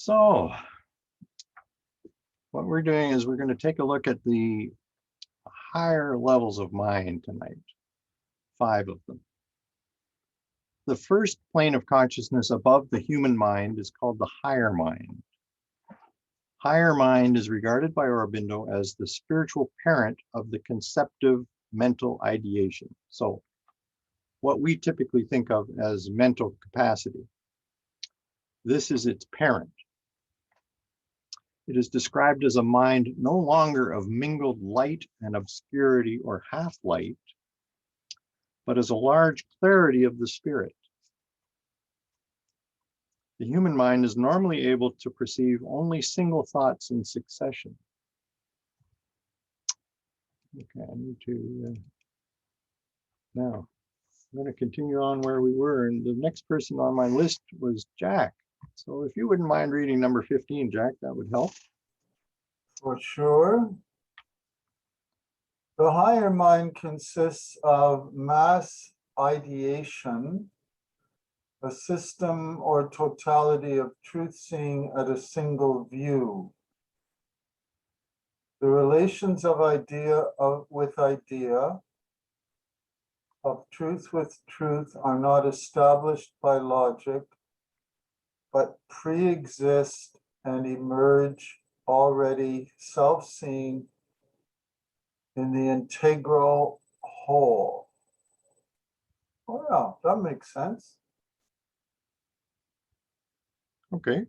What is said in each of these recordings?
So what we're doing is we're going to take a look at the higher levels of mind tonight, 5 of them. The first plane of consciousness above the human mind is called the higher mind. Higher mind is regarded by Aurobindo as the spiritual parent of the conceptive mental ideation. So what we typically think of as mental capacity. This is its parent. It is described as a mind no longer of mingled light and obscurity or half-light, but as a large clarity of the spirit. The human mind is normally able to perceive only single thoughts in succession. Okay, I need to, now, I'm going to continue on where we were, and the next person on my list was Jack. So if you wouldn't mind reading number 15, Jack, that would help. For sure. The higher mind consists of mass ideation, a system or totality of truth-seeing at a single view. The relations of idea with idea, of truth with truth, are not established by logic, but pre-exist and emerge already self-seen in the integral whole. Oh yeah, that makes sense. Okay.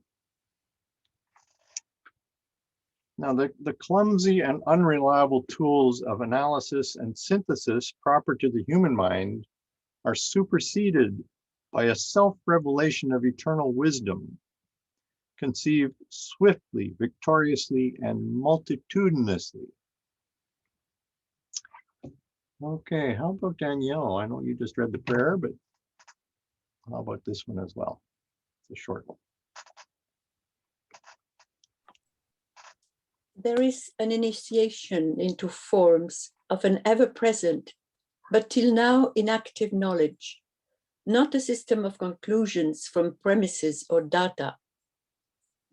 Now, the clumsy and unreliable tools of analysis and synthesis proper to the human mind are superseded by a self-revelation of eternal wisdom, conceived swiftly, victoriously, and multitudinously. Okay, how about Danielle? I know you just read the prayer, but how about this one as well? It's a short one. There is an initiation into forms of an ever-present, but till now inactive knowledge, not a system of conclusions from premises or data.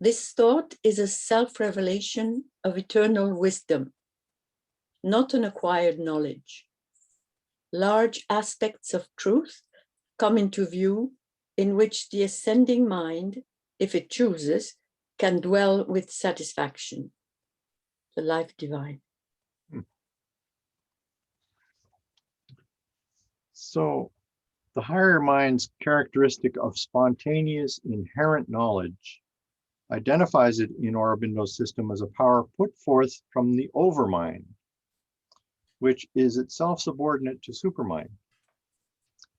This thought is a self-revelation of eternal wisdom, not an acquired knowledge. Large aspects of truth come into view in which the ascending mind, if it chooses, can dwell with satisfaction. The life divine. So the higher mind's characteristic of spontaneous inherent knowledge identifies it in Aurobindo's system as a power put forth from the Overmind, which is itself subordinate to Supermind.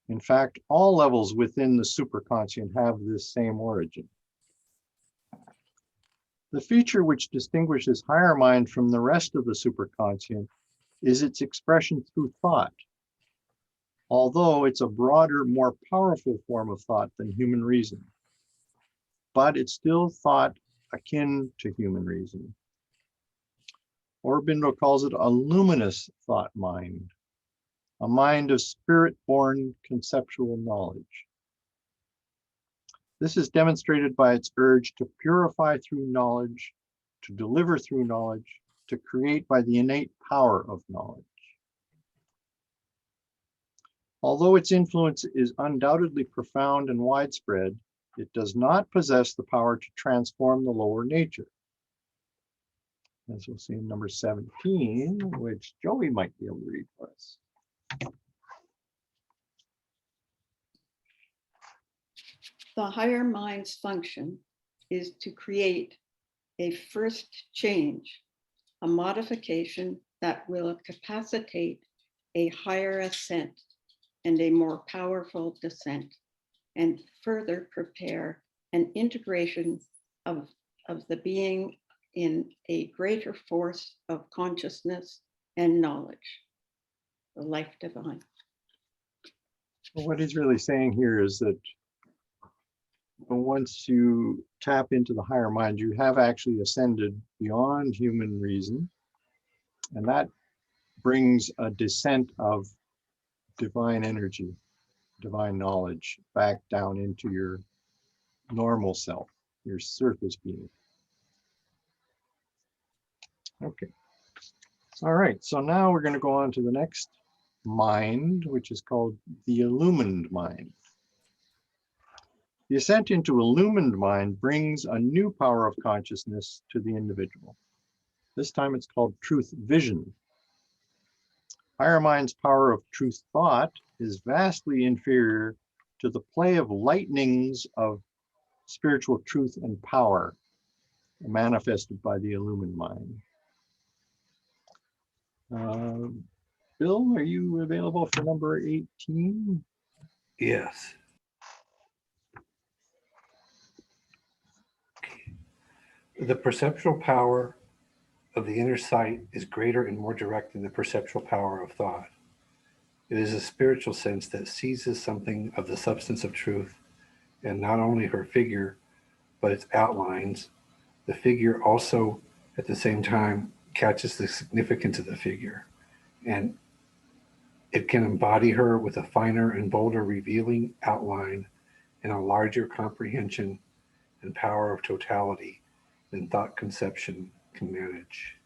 In fact, all levels within the superconscient have this same origin. The feature which distinguishes higher mind from the rest of the superconscient is its expression through thought, although it's a broader, more powerful form of thought than human reason. But it's still thought akin to human reason. Aurobindo calls it a luminous thought mind, a mind of spirit-born conceptual knowledge. This is demonstrated by its urge to purify through knowledge, to deliver through knowledge, to create by the innate power of knowledge. Although its influence is undoubtedly profound and widespread, it does not possess the power to transform the lower nature. As we'll see in number 17, which Joey might be able to read for us. The higher mind's function is to create a first change, a modification that will capacitate a higher ascent and a more powerful descent, and further prepare an integration of the being in a greater force of consciousness and knowledge, the life divine. Well, what he's really saying here is that once you tap into the higher mind, you have actually ascended beyond human reason, and that brings a descent of divine energy, divine knowledge back down into your normal self. your surface being. Okay. All right, so now we're going to go on to the next mind, which is called the Illumined Mind. The ascent into Illumined Mind brings a new power of consciousness to the individual. This time it's called truth vision. Higher mind's power of truth thought is vastly inferior to the play of lightnings of spiritual truth and power manifested by the Illumined Mind. Bill, are you available for number 18? Yes. The perceptual power of the inner sight is greater and more direct than the perceptual power of thought. It is a spiritual sense that seizes something of the substance of truth, and not only her figure, but its outlines. The figure also, at the same time, catches the significance of the figure, and it can embody her with a finer and bolder revealing outline and a larger comprehension and power of totality than thought conception can manage.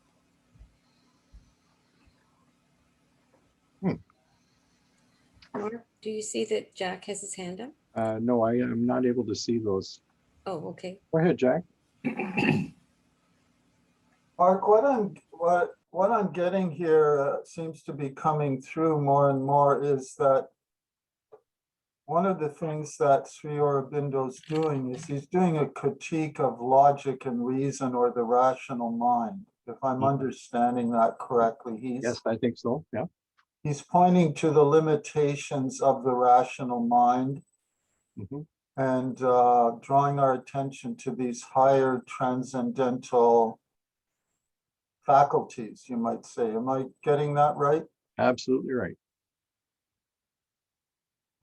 Mark, do you see that Jack has his hand up? No, I am not able to see those. Oh, okay. Go ahead, Jack. Mark, what I'm getting here seems to be coming through more and more is that one of the things that Sri Aurobindo's doing is he's doing a critique of logic and reason, or the rational mind. If I'm understanding that correctly, Yes, I think so. Yeah. he's pointing to the limitations of the rational mind Mhm. and drawing our attention to these higher transcendental faculties, you might say. Am I getting that right? Absolutely right.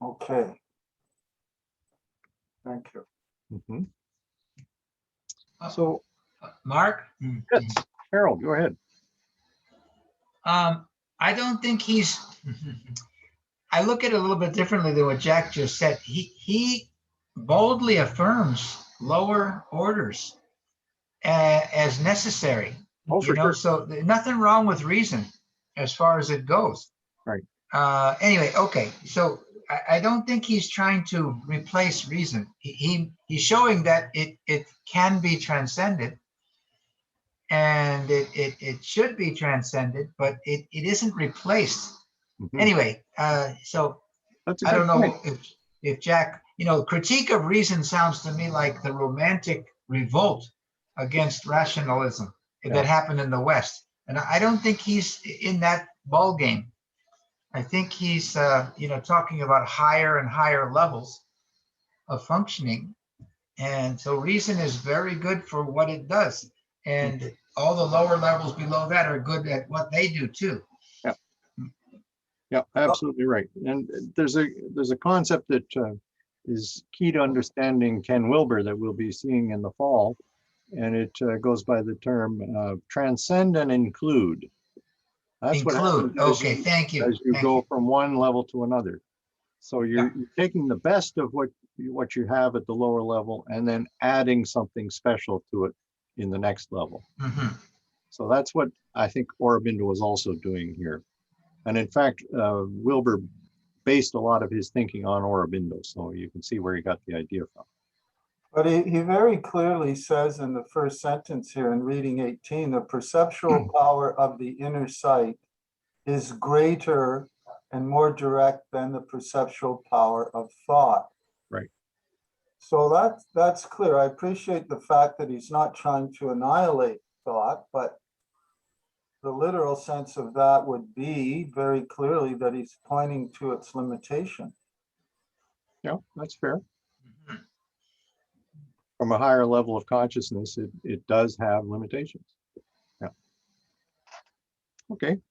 Okay. Thank you. Mhm. So, Mark? yes, Harold, go ahead. I don't think he's, I look at it a little bit differently than what Jack just said. He boldly affirms lower orders as necessary. Oh, for sure. So nothing wrong with reason as far as it goes. Right. Anyway, okay. So I don't think he's trying to replace reason. He's showing that it can be transcended. And it should be transcended, but it isn't replaced. Mhm. Anyway, so That's a I good don't know point. if Jack, critique of reason sounds to me like the romantic revolt against rationalism that happened in the West. And I don't think he's in that ball game. I think he's, talking about higher and higher levels of functioning. And so reason is very good for what it does. And all the lower levels below that are good at what they do too. Yeah, absolutely right. And there's a concept that is key to understanding Ken Wilber that we'll be seeing in the fall, and it goes by the term transcend and include. That's what happens Okay, thank you. as you Thank go you. from one level to another. So you're taking the best of what you have at the lower level and then adding something special to it in the next level. Mhm. So that's what I think Aurobindo was also doing here. And in fact, Wilbur based a lot of his thinking on Aurobindo, so you can see where he got the idea from. But he very clearly says in the first sentence here in reading 18, the perceptual power of the inner sight is greater and more direct than the perceptual power of thought. Right. So that's clear. I appreciate the fact that he's not trying to annihilate thought, but the literal sense of that would be very clearly that he's pointing to its limitation. Yeah, that's fair. Mhm. From a higher level of consciousness, it does have limitations. Yeah. Okay.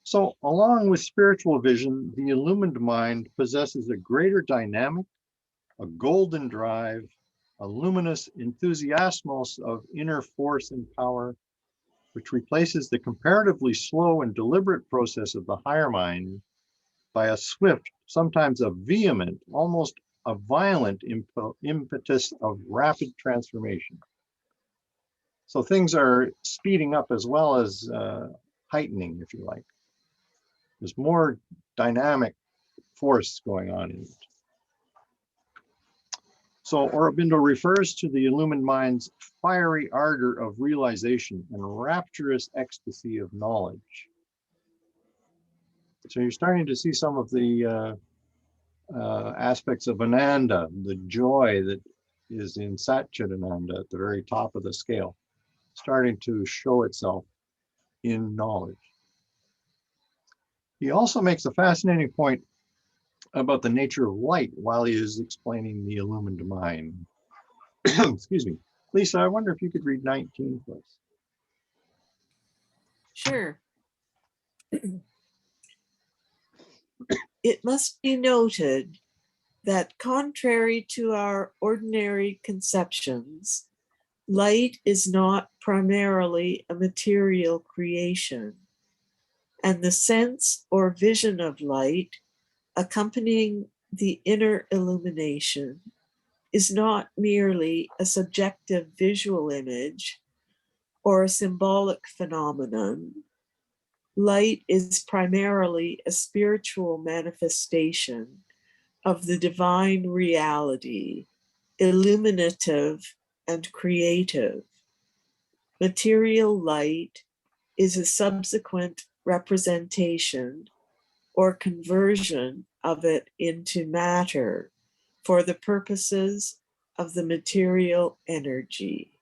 So along with spiritual vision, the illumined mind possesses a greater dynamic, a golden drive, a luminous enthusiasmos of inner force and power, which replaces the comparatively slow and deliberate process of the higher mind by a swift, sometimes a vehement, almost a violent impetus of rapid transformation. So things are speeding up as well as heightening, if you like. There's more dynamic force going on in it. So Aurobindo refers to the illumined mind's fiery ardor of realization and rapturous ecstasy of knowledge. So you're starting to see some of the aspects of Ananda, the joy that is in Satchitananda at the very top of the scale, starting to show itself in knowledge. He also makes a fascinating point about the nature of light while he is explaining the illumined mind. Excuse me. Lisa, I wonder if you could read 19 for us. Sure. It must be noted that contrary to our ordinary conceptions, light is not primarily a material creation, and the sense or vision of light accompanying the inner illumination is not merely a subjective visual image or a symbolic phenomenon. Light is primarily a spiritual manifestation of the divine reality, illuminative and creative. Material light is a subsequent representation or conversion of it into matter for the purposes of the material energy.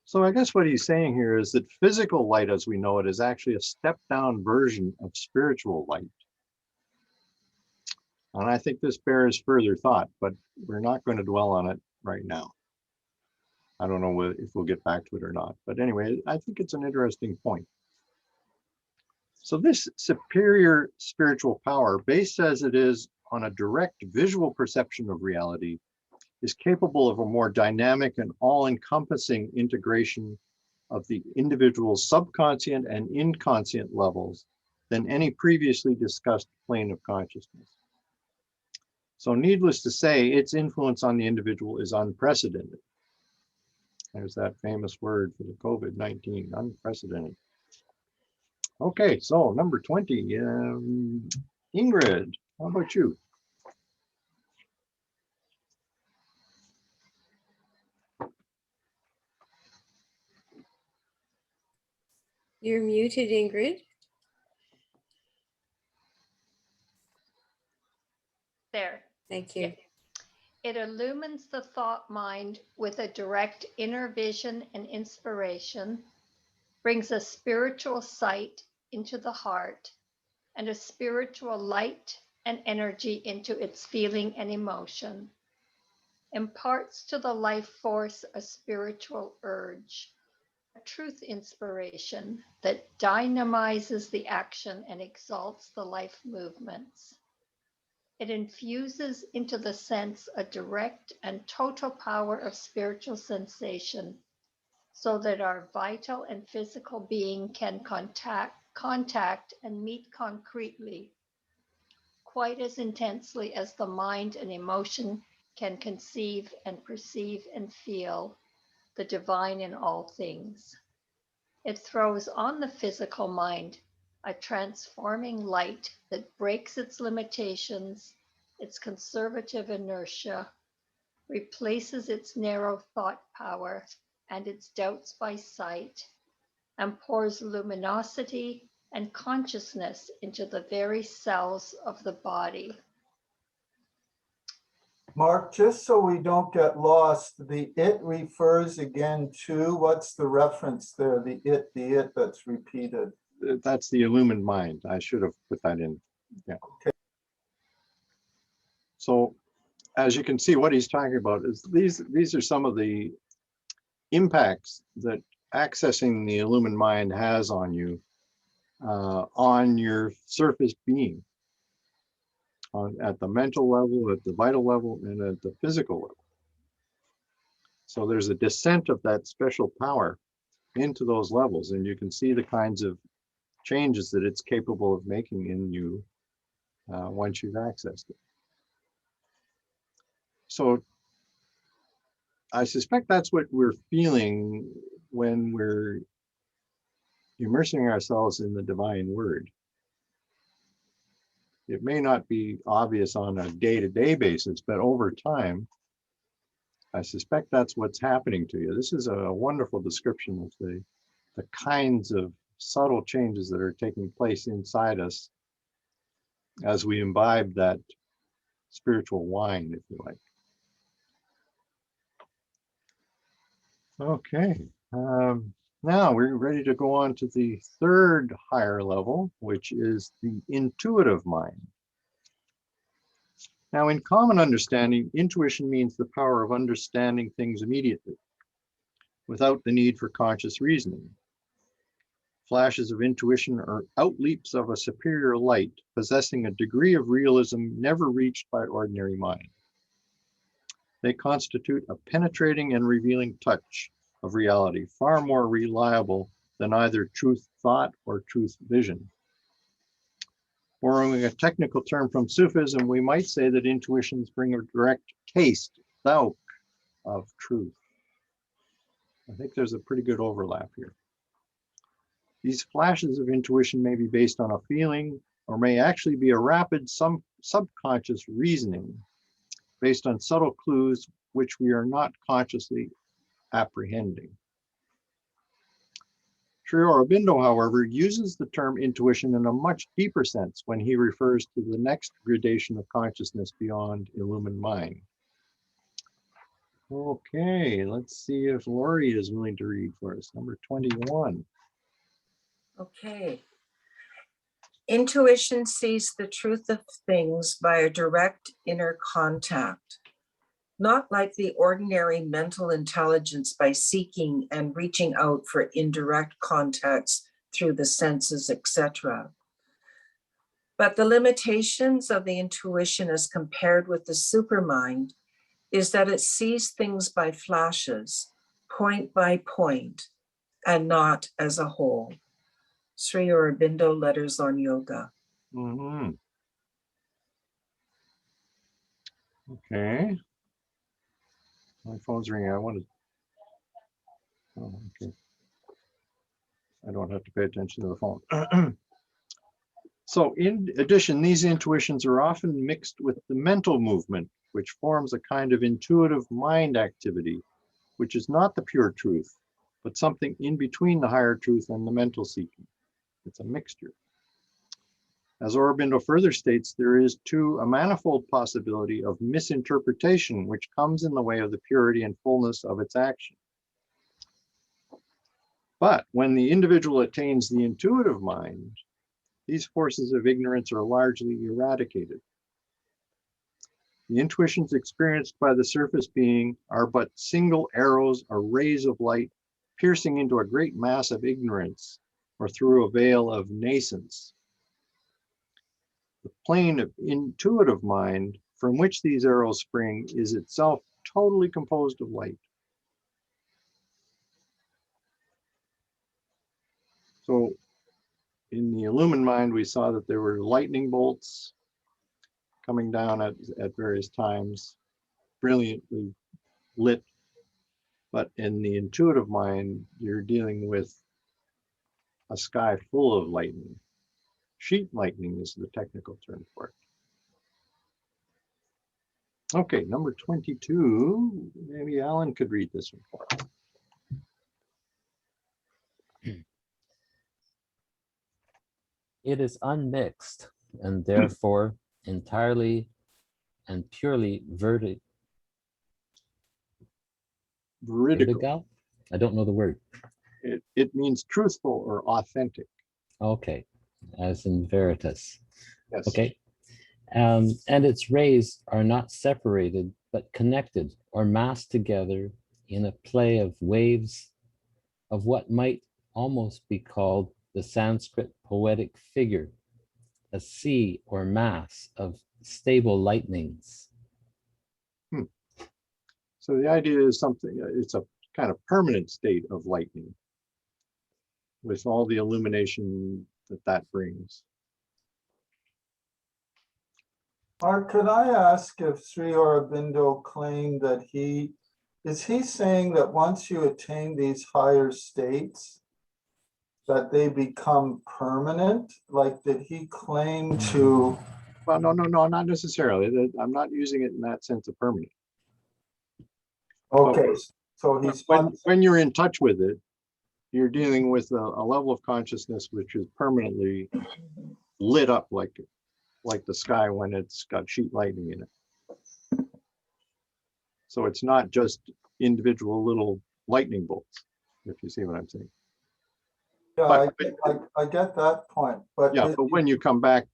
So I guess what he's saying here is that physical light as we know it is actually a stepped down version of spiritual light. And I think this bears further thought, but we're not going to dwell on it right now. I don't know if we'll get back to it or not, but anyway, I think it's an interesting point. So this superior spiritual power, based as it is on a direct visual perception of reality, is capable of a more dynamic and all-encompassing integration of the individual's subconscient and inconscient levels than any previously discussed plane of consciousness. So needless to say, its influence on the individual is unprecedented. There's that famous word for the COVID-19, unprecedented. Okay, so number 20, Ingrid, how about you? You're muted, Ingrid. There. Thank you. It illumines the thought mind with a direct inner vision and inspiration, brings a spiritual sight into the heart, and a spiritual light and energy into its feeling and emotion, imparts to the life force a spiritual urge, a truth inspiration that dynamizes the action and exalts the life movements. It infuses into the sense a direct and total power of spiritual sensation, so that our vital and physical being can contact and meet concretely, quite as intensely as the mind and emotion can conceive and perceive and feel the divine in all things. It throws on the physical mind a transforming light that breaks its limitations, its conservative inertia, replaces its narrow thought power and its doubts by sight, and pours luminosity and consciousness into the very cells of the body. Mark, just so we don't get lost, the it refers again to, what's the reference there? The it that's repeated. That's the illumined mind. I should have put that in. Yeah. Okay. So as you can see, what he's talking about is these are some of the impacts that accessing the illumined mind has on you, on your surface being, at the mental level, at the vital level, and at the physical level. So there's a descent of that special power into those levels, and you can see the kinds of changes that it's capable of making in you once you've accessed it. So I suspect that's what we're feeling when we're immersing ourselves in the divine word. It may not be obvious on a day-to-day basis, but over time, I suspect that's what's happening to you. This is a wonderful description of the kinds of subtle changes that are taking place inside us as we imbibe that spiritual wine, if you like. Okay, now we're ready to go on to the third higher level, which is the intuitive mind. Now, in common understanding, intuition means the power of understanding things immediately, without the need for conscious reasoning. Flashes of intuition are outleaps of a superior light, possessing a degree of realism never reached by ordinary mind. They constitute a penetrating and revealing touch of reality, far more reliable than either truth thought or truth vision. Borrowing a technical term from Sufism, we might say that intuitions bring a direct taste, thought, of truth. I think there's a pretty good overlap here. These flashes of intuition may be based on a feeling or may actually be a rapid subconscious reasoning based on subtle clues which we are not consciously apprehending. Sri Aurobindo, however, uses the term intuition in a much deeper sense when he refers to the next gradation of consciousness beyond illumined mind. Okay, let's see if Lori is willing to read for us. Number 21. Okay. Intuition sees the truth of things by a direct inner contact, not like the ordinary mental intelligence by seeking and reaching out for indirect contacts through the senses, etc. But the limitations of the intuition as compared with the supermind is that it sees things by flashes, point by point, and not as a whole. Sri Aurobindo, Letters on Yoga. Mm-hmm. Okay. My phone's ringing. I wanted. Oh, okay. I don't have to pay attention to the phone. So in addition, these intuitions are often mixed with the mental movement, which forms a kind of intuitive mind activity, which is not the pure truth, but something in between the higher truth and the mental seeking. It's a mixture. As Aurobindo further states, there is too a manifold possibility of misinterpretation, which comes in the way of the purity and fullness of its action. But when the individual attains the intuitive mind, these forces of ignorance are largely eradicated. The intuitions experienced by the surface being are but single arrows or rays of light piercing into a great mass of ignorance or through a veil of nascence. The plane of intuitive mind from which these arrows spring is itself totally composed of light. So in the illumined mind, we saw that there were lightning bolts coming down at various times, brilliantly lit. But in the intuitive mind, you're dealing with a sky full of lightning. Sheet lightning is the technical term for it. Okay, number 22. Maybe Alan could read this one for us. It is unmixed and therefore entirely and purely Veridical. vertical. I don't know the word. It means truthful or authentic. Okay, as in veritas. Yes. Okay. And its rays are not separated, but connected or massed together in a play of waves of what might almost be called the Sanskrit poetic figure, a sea or mass of stable lightnings. So the idea is something, it's a kind of permanent state of lightning with all the illumination that brings. Mark, could I ask if Sri Aurobindo claimed that is he saying that once you attain these higher states, that they become permanent? Like, did he claim to? Well, no, not necessarily. I'm not using it in that sense of permanent. Okay, so he's when you're in touch with it, you're dealing with a level of consciousness which is permanently lit up like the sky when it's got sheet lightning in it. So it's not just individual little lightning bolts, if you see what I'm saying. Yeah, I get that point, but yeah, but when you come back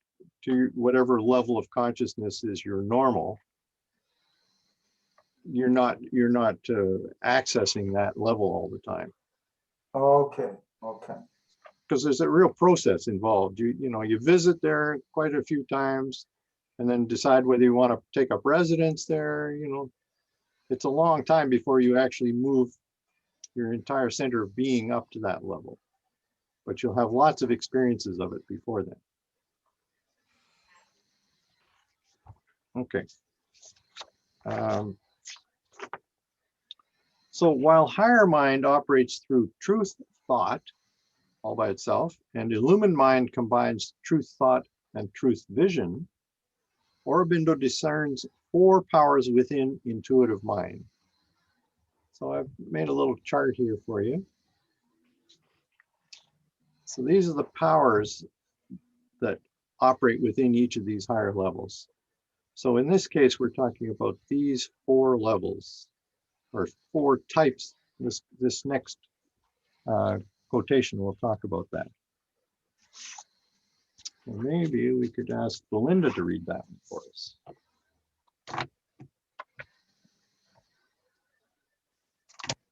to whatever level of consciousness is your normal, you're not accessing that level all the time. Okay. Because there's a real process involved. You visit there quite a few times and then decide whether you want to take up residence there. It's a long time before you actually move your entire center of being up to that level. But you'll have lots of experiences of it before then. Okay. So while higher mind operates through truth thought all by itself, and illumined mind combines truth thought and truth vision, Aurobindo discerns 4 powers within intuitive mind. So I've made a little chart here for you. So these are the powers that operate within each of these higher levels. So in this case, we're talking about these 4 levels, or 4 types. This next quotation will talk about that. Well, maybe we could ask Belinda to read that one for us.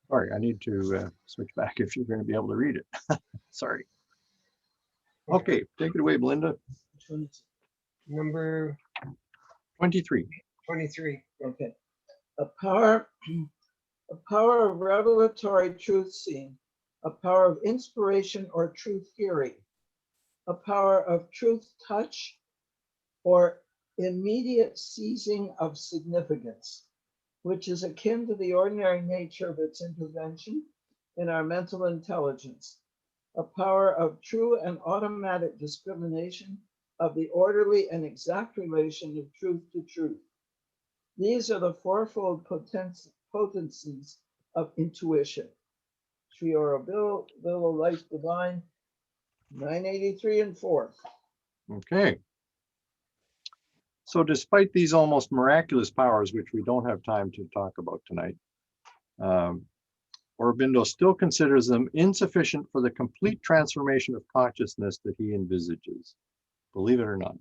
Sorry, I need to switch back if you're going to be able to read it. Sorry. Okay, take it away, Belinda. Number 23. 23. Okay. A power of revelatory truth seeing, a power of inspiration or truth hearing, a power of truth touch or immediate seizing of significance, which is akin to the ordinary nature of its intervention in our mental intelligence, a power of true and automatic discrimination of the orderly and exact relation of truth to truth. These are the 4-fold potencies of intuition. Sri Aurobindo, Life Divine, 983 and 4. Okay. So despite these almost miraculous powers, which we don't have time to talk about tonight, Aurobindo still considers them insufficient for the complete transformation of consciousness that he envisages, believe it or not.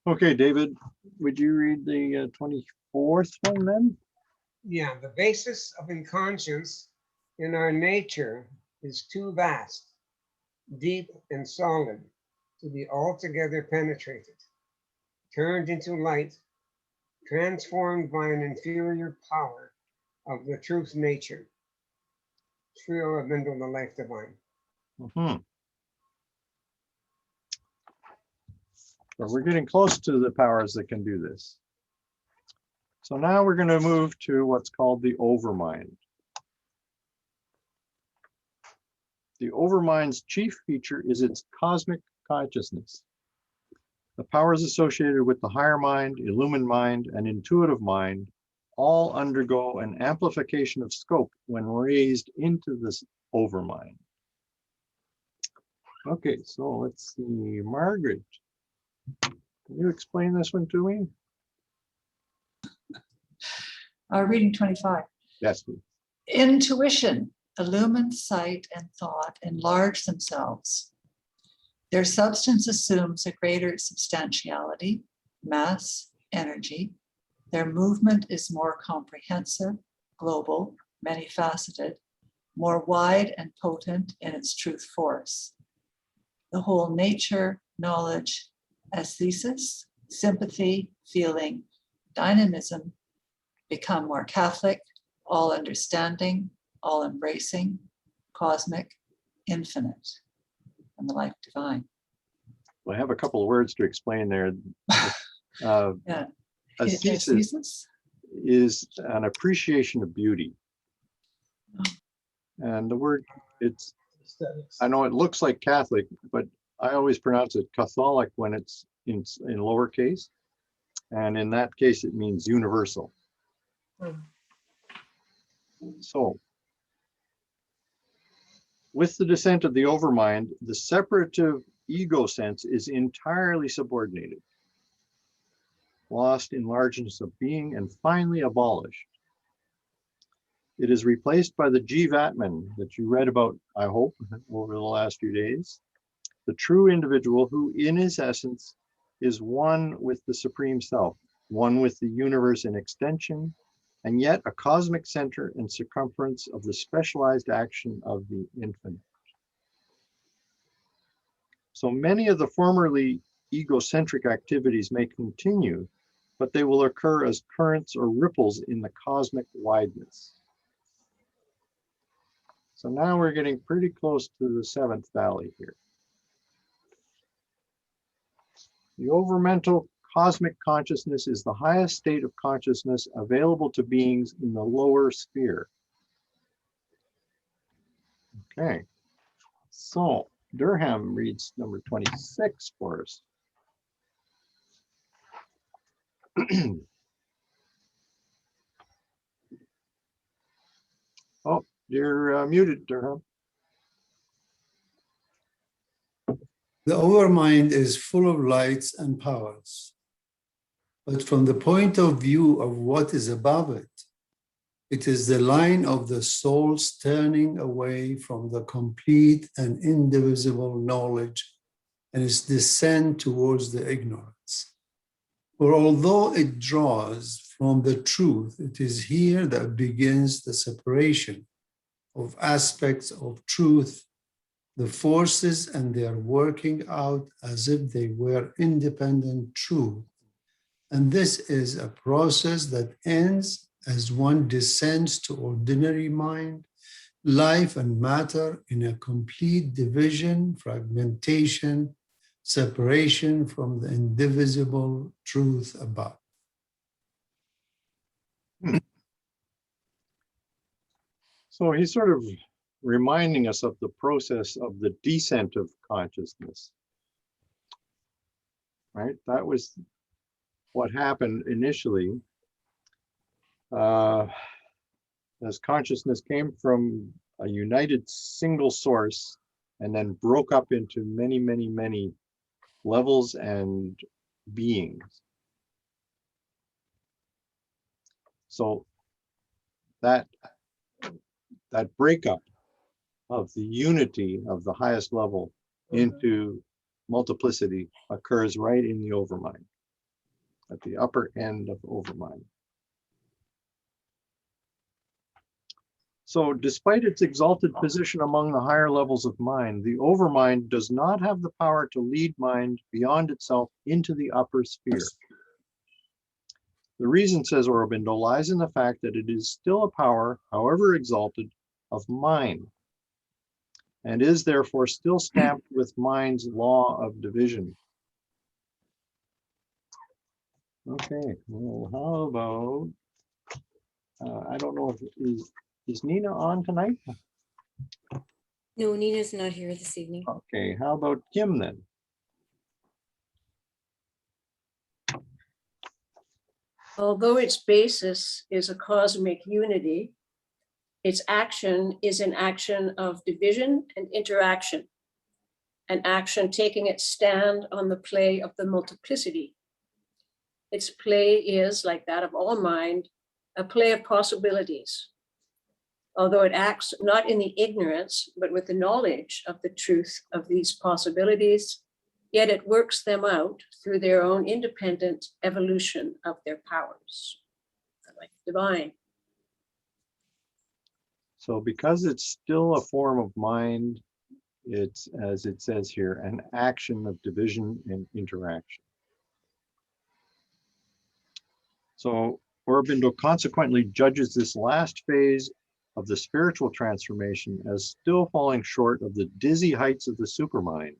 Okay, David, would you read the 24th one then? Yeah, the basis of inconscience in our nature is too vast, deep, and solid to be altogether penetrated, turned into light, transformed by an inferior power of the truth nature. Sri Aurobindo, the Life Divine. Mm-hmm. So we're getting close to the powers that can do this. So now we're going to move to what's called the Overmind. The Overmind's chief feature is its cosmic consciousness. The powers associated with the higher mind, illumined mind, and intuitive mind all undergo an amplification of scope when raised into this Overmind. Okay, so let's see, Margaret, can you explain this one to me? Reading 25. Yes, please. Intuition, illumined sight and thought enlarge themselves. Their substance assumes a greater substantiality, mass, energy. Their movement is more comprehensive, global, many-faceted, more wide and potent in its truth force. The whole nature, knowledge, aesthesis, sympathy, feeling, dynamism become more Catholic, all understanding, all embracing, cosmic, infinite, and the Life Divine. Well, I have a couple of words to explain there. Yeah. Ascesis is an appreciation of beauty. And the word, I know it looks like Catholic, but I always pronounce it Catholic when it's in lowercase. And in that case, it means universal. So, with the descent of the overmind, the separative ego sense is entirely subordinated, lost in largeness of being, and finally abolished. It is replaced by the Jivatman that you read about, I hope, over the last few days, the true individual who in his essence is one with the Supreme Self, one with the universe in extension, and yet a cosmic center and circumference of the specialized action of the infinite. So many of the formerly egocentric activities may continue, but they will occur as currents or ripples in the cosmic wideness. So now we're getting pretty close to the seventh valley here. The overmental cosmic consciousness is the highest state of consciousness available to beings in the lower sphere. Okay, so Durham reads number 26 for us. Oh, you're muted, Durham. The overmind is full of lights and powers, but from the point of view of what is above it, it is the line of the soul's turning away from the complete and indivisible knowledge and its descent towards the ignorance. For although it draws from the truth, it is here that begins the separation of aspects of truth, the forces, and they are working out as if they were independent truth. And this is a process that ends as one descends to ordinary mind, life and matter in a complete division, fragmentation, separation from the indivisible truth above. So he's sort of reminding us of the process of the descent of consciousness, right? That was what happened initially as consciousness came from a united single source and then broke up into many, many, many levels and beings. So that breakup of the unity of the highest level into multiplicity occurs right in the overmind, at the upper end of overmind. So despite its exalted position among the higher levels of mind, the overmind does not have the power to lead mind beyond itself into the upper sphere. The reason, says Aurobindo, lies in the fact that it is still a power, however exalted, of mind, and is therefore still stamped with mind's law of division. Okay, well, how about, I don't know if is Nina on tonight? No, Nina's not here this evening. Okay, how about Kim then? Although its basis is a cosmic unity, its action is an action of division and interaction, an action taking its stand on the play of the multiplicity. Its play is, like that of all mind, a play of possibilities. Although it acts not in the ignorance, but with the knowledge of the truth of these possibilities, yet it works them out through their own independent evolution of their powers, like divine. So because it's still a form of mind, it's, as it says here, an action of division and interaction. So Aurobindo consequently judges this last phase of the spiritual transformation as still falling short of the dizzy heights of the supermind,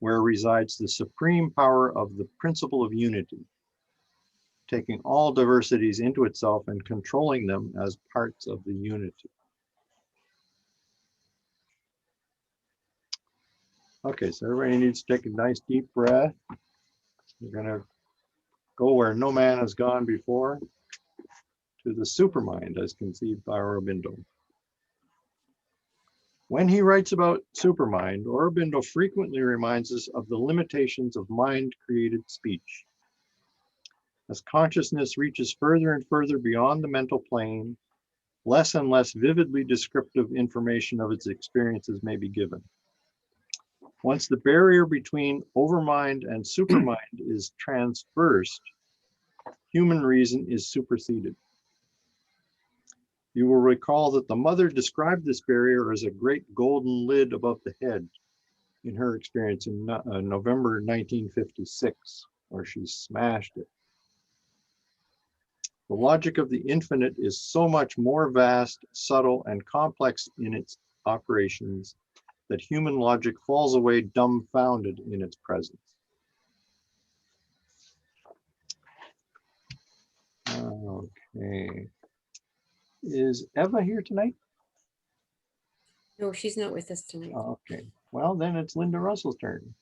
where resides the supreme power of the principle of unity, taking all diversities into itself and controlling them as parts of the unity. Okay, so everybody needs to take a nice deep breath. We're going to go where no man has gone before, to the supermind as conceived by Aurobindo. When he writes about supermind, Aurobindo frequently reminds us of the limitations of mind-created speech. As consciousness reaches further and further beyond the mental plane, less and less vividly descriptive information of its experiences may be given. Once the barrier between overmind and supermind is transversed, human reason is superseded. You will recall that the mother described this barrier as a great golden lid above the head in her experience in November 1956, where she smashed it. The logic of the infinite is so much more vast, subtle, and complex in its operations that human logic falls away dumbfounded in its presence. Okay. Is Eva here tonight? No, she's not with us tonight. Okay. Well, then it's Linda Russell's turn.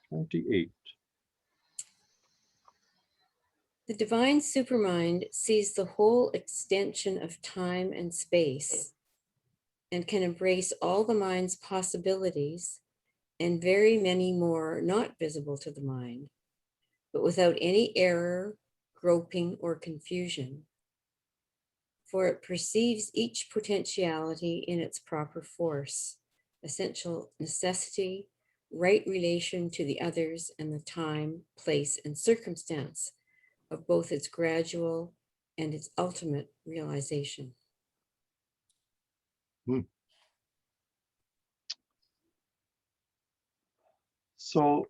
28. The divine supermind sees the whole extension of time and space and can embrace all the mind's possibilities and very many more not visible to the mind, but without any error, groping, or confusion. For it perceives each potentiality in its proper force, essential necessity, right relation to the others, and the time, place, and circumstance of both its gradual and its ultimate realization. So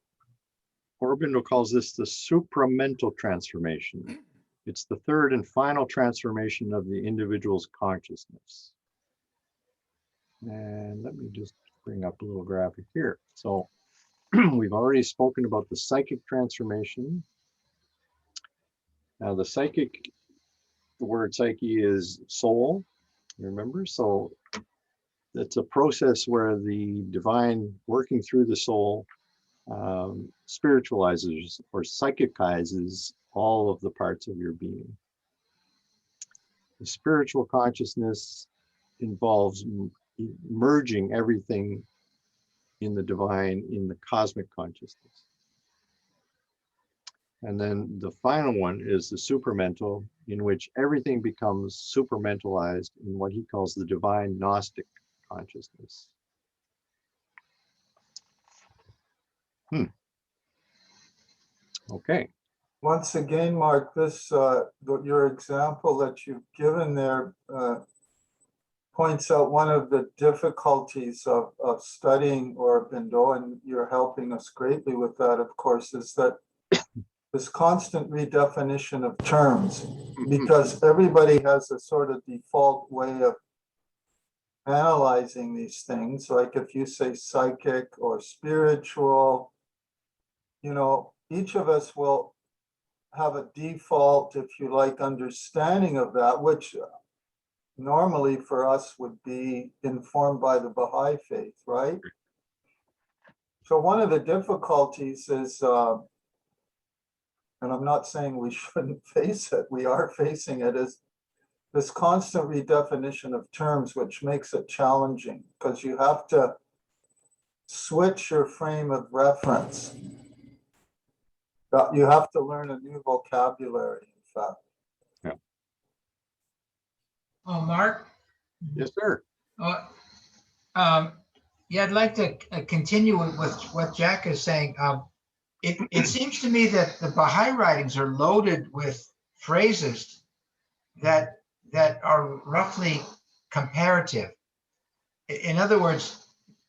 Aurobindo calls this the Supramental Transformation. It's the third and final transformation of the individual's consciousness. And let me just bring up a little graphic here. So we've already spoken about the psychic transformation. Now the psychic, the word psyche is soul, remember? So it's a process where the divine working through the soul spiritualizes or psychicizes all of the parts of your being. The spiritual consciousness involves merging everything in the divine, in the cosmic consciousness. And then the final one is the supramental, in which everything becomes supermentalized in what he calls the divine Gnostic consciousness. Okay. Once again, Mark, this your example that you've given there points out one of the difficulties of studying Aurobindo, and you're helping us greatly with that, of course, is that this constant redefinition of terms, because everybody has a sort of default way of analyzing these things. Like if you say psychic or spiritual, you know, each of us will have a default, if you like, understanding of that, which normally for us would be informed by the Baha'i faith, right? So one of the difficulties is, and I'm not saying we shouldn't face it, we are facing it, is this constant redefinition of terms, which makes it challenging because you have to switch your frame of reference. You have to learn a new vocabulary, in fact. Yeah. Oh, Mark? Yes, sir. Yeah, I'd like to continue with what Jack is saying. It seems to me that the Baha'i writings are loaded with phrases that are roughly comparative. In other words,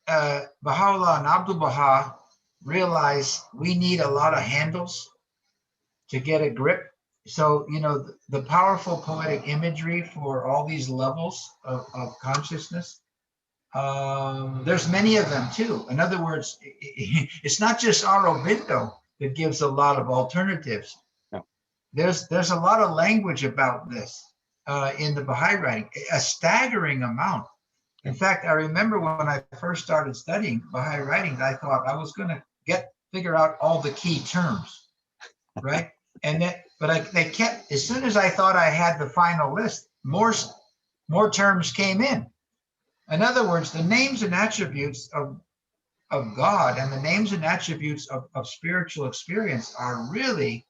Baha'u'llah and Abdul Baha realize we need a lot of handles to get a grip. So, you know, the powerful poetic imagery for all these levels of consciousness, there's many of them too. In other words, it's not just Aurobindo that gives a lot of alternatives. Yeah. There's a lot of language about this in the Baha'i writing, a staggering amount. In fact, I remember when I first started studying Baha'i writings, I thought I was going to figure out all the key terms, right? And then, but they kept, as soon as I thought I had the final list, more terms came in. In other words, the names and attributes of God and the names and attributes of spiritual experience are really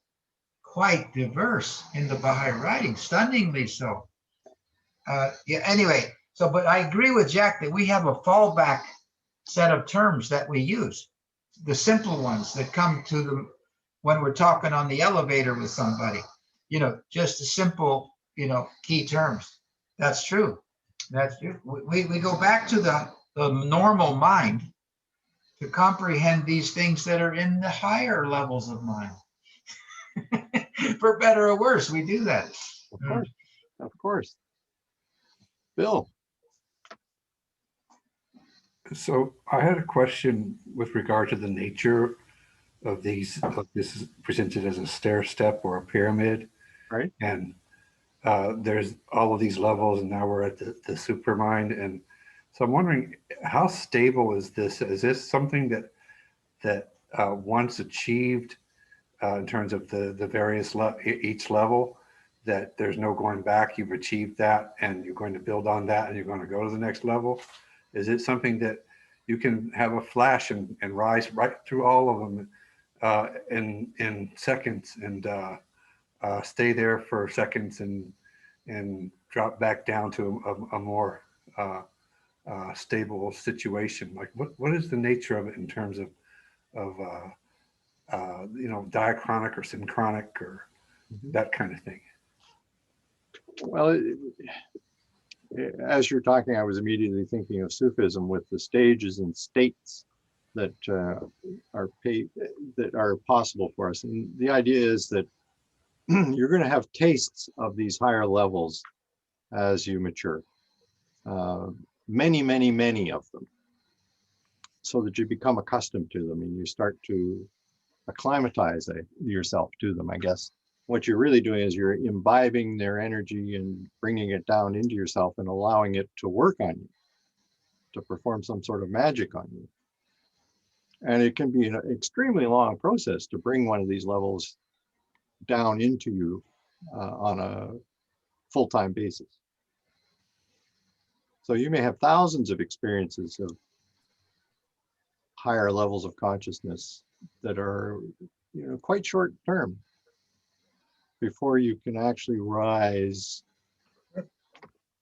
quite diverse in the Baha'i writing, stunningly so. Yeah. Anyway, so but I agree with Jack that we have a fallback set of terms that we use, the simple ones that come to them when we're talking on the elevator with somebody. You know, just the simple, you know, key terms. That's true. That's true. We go back to the normal mind to comprehend these things that are in the higher levels of mind. For better or worse, we do that. Of course, of course. Bill. So I had a question with regard to the nature of these. This is presented as a stair step or a pyramid, right? And there's all of these levels, and now we're at the Supermind. And so I'm wondering, how stable is this? Is this something that once achieved in terms of the various each level, that there's no going back? You've achieved that, and you're going to build on that, and you're going to go to the next level? Is it something that you can have a flash and rise right through all of them in seconds, and stay there for seconds and drop back down to a more stable situation? Like what is the nature of it in terms of you know, diachronic or synchronic or that kind of thing? Well, as you're talking, I was immediately thinking of Sufism with the stages and states that are possible for us. And the idea is that you're going to have tastes of these higher levels as you mature. Many, many, many of them, so that you become accustomed to them and you start to acclimatize yourself to them, I guess. What you're really doing is you're imbibing their energy and bringing it down into yourself and allowing it to work on you, to perform some sort of magic on you. And it can be an extremely long process to bring one of these levels down into you on a full-time basis. So you may have thousands of experiences of higher levels of consciousness that are, you know, quite short term before you can actually rise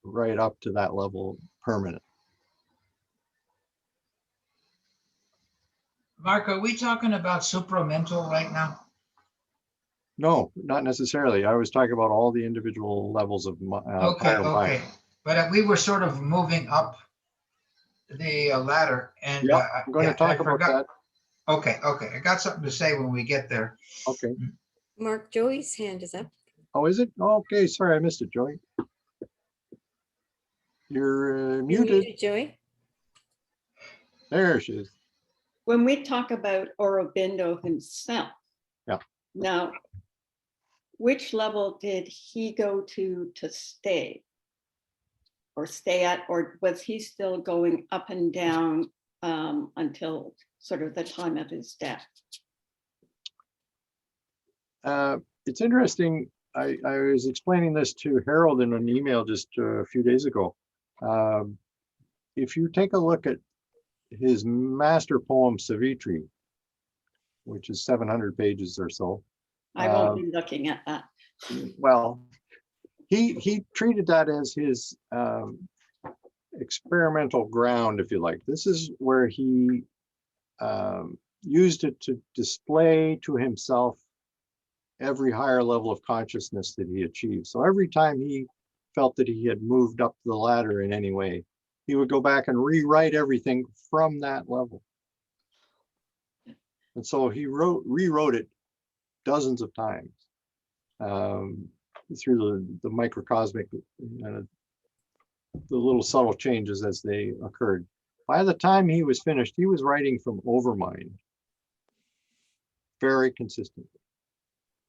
right up to that level permanent. Mark, are we talking about supramental right now? No, not necessarily. I was talking about all the individual levels of Okay. But we were sort of moving up the ladder, and yeah, I'm going to talk about that. Okay. I got something to say when we get there. Okay. Mark, Joey's hand is up. Oh, is it? Okay, sorry, I missed it, Joey. You're muted. Joey. There she is. When we talk about Aurobindo himself, yeah. Now, which level did he go to stay or stay at, or was he still going up and down until sort of the time of his death? It's interesting. I was explaining this to Harold in an email just a few days ago. If you take a look at his master poem, Savitri, which is 700 pages or so. I won't be looking at that. Well, he treated that as his experimental ground, if you like. This is where he used it to display to himself every higher level of consciousness that he achieved. So every time he felt that he had moved up the ladder in any way, he would go back and rewrite everything from that level. And so he rewrote it dozens of times through the microcosmic, the little subtle changes as they occurred. By the time he was finished, he was writing from Overmind. very consistently.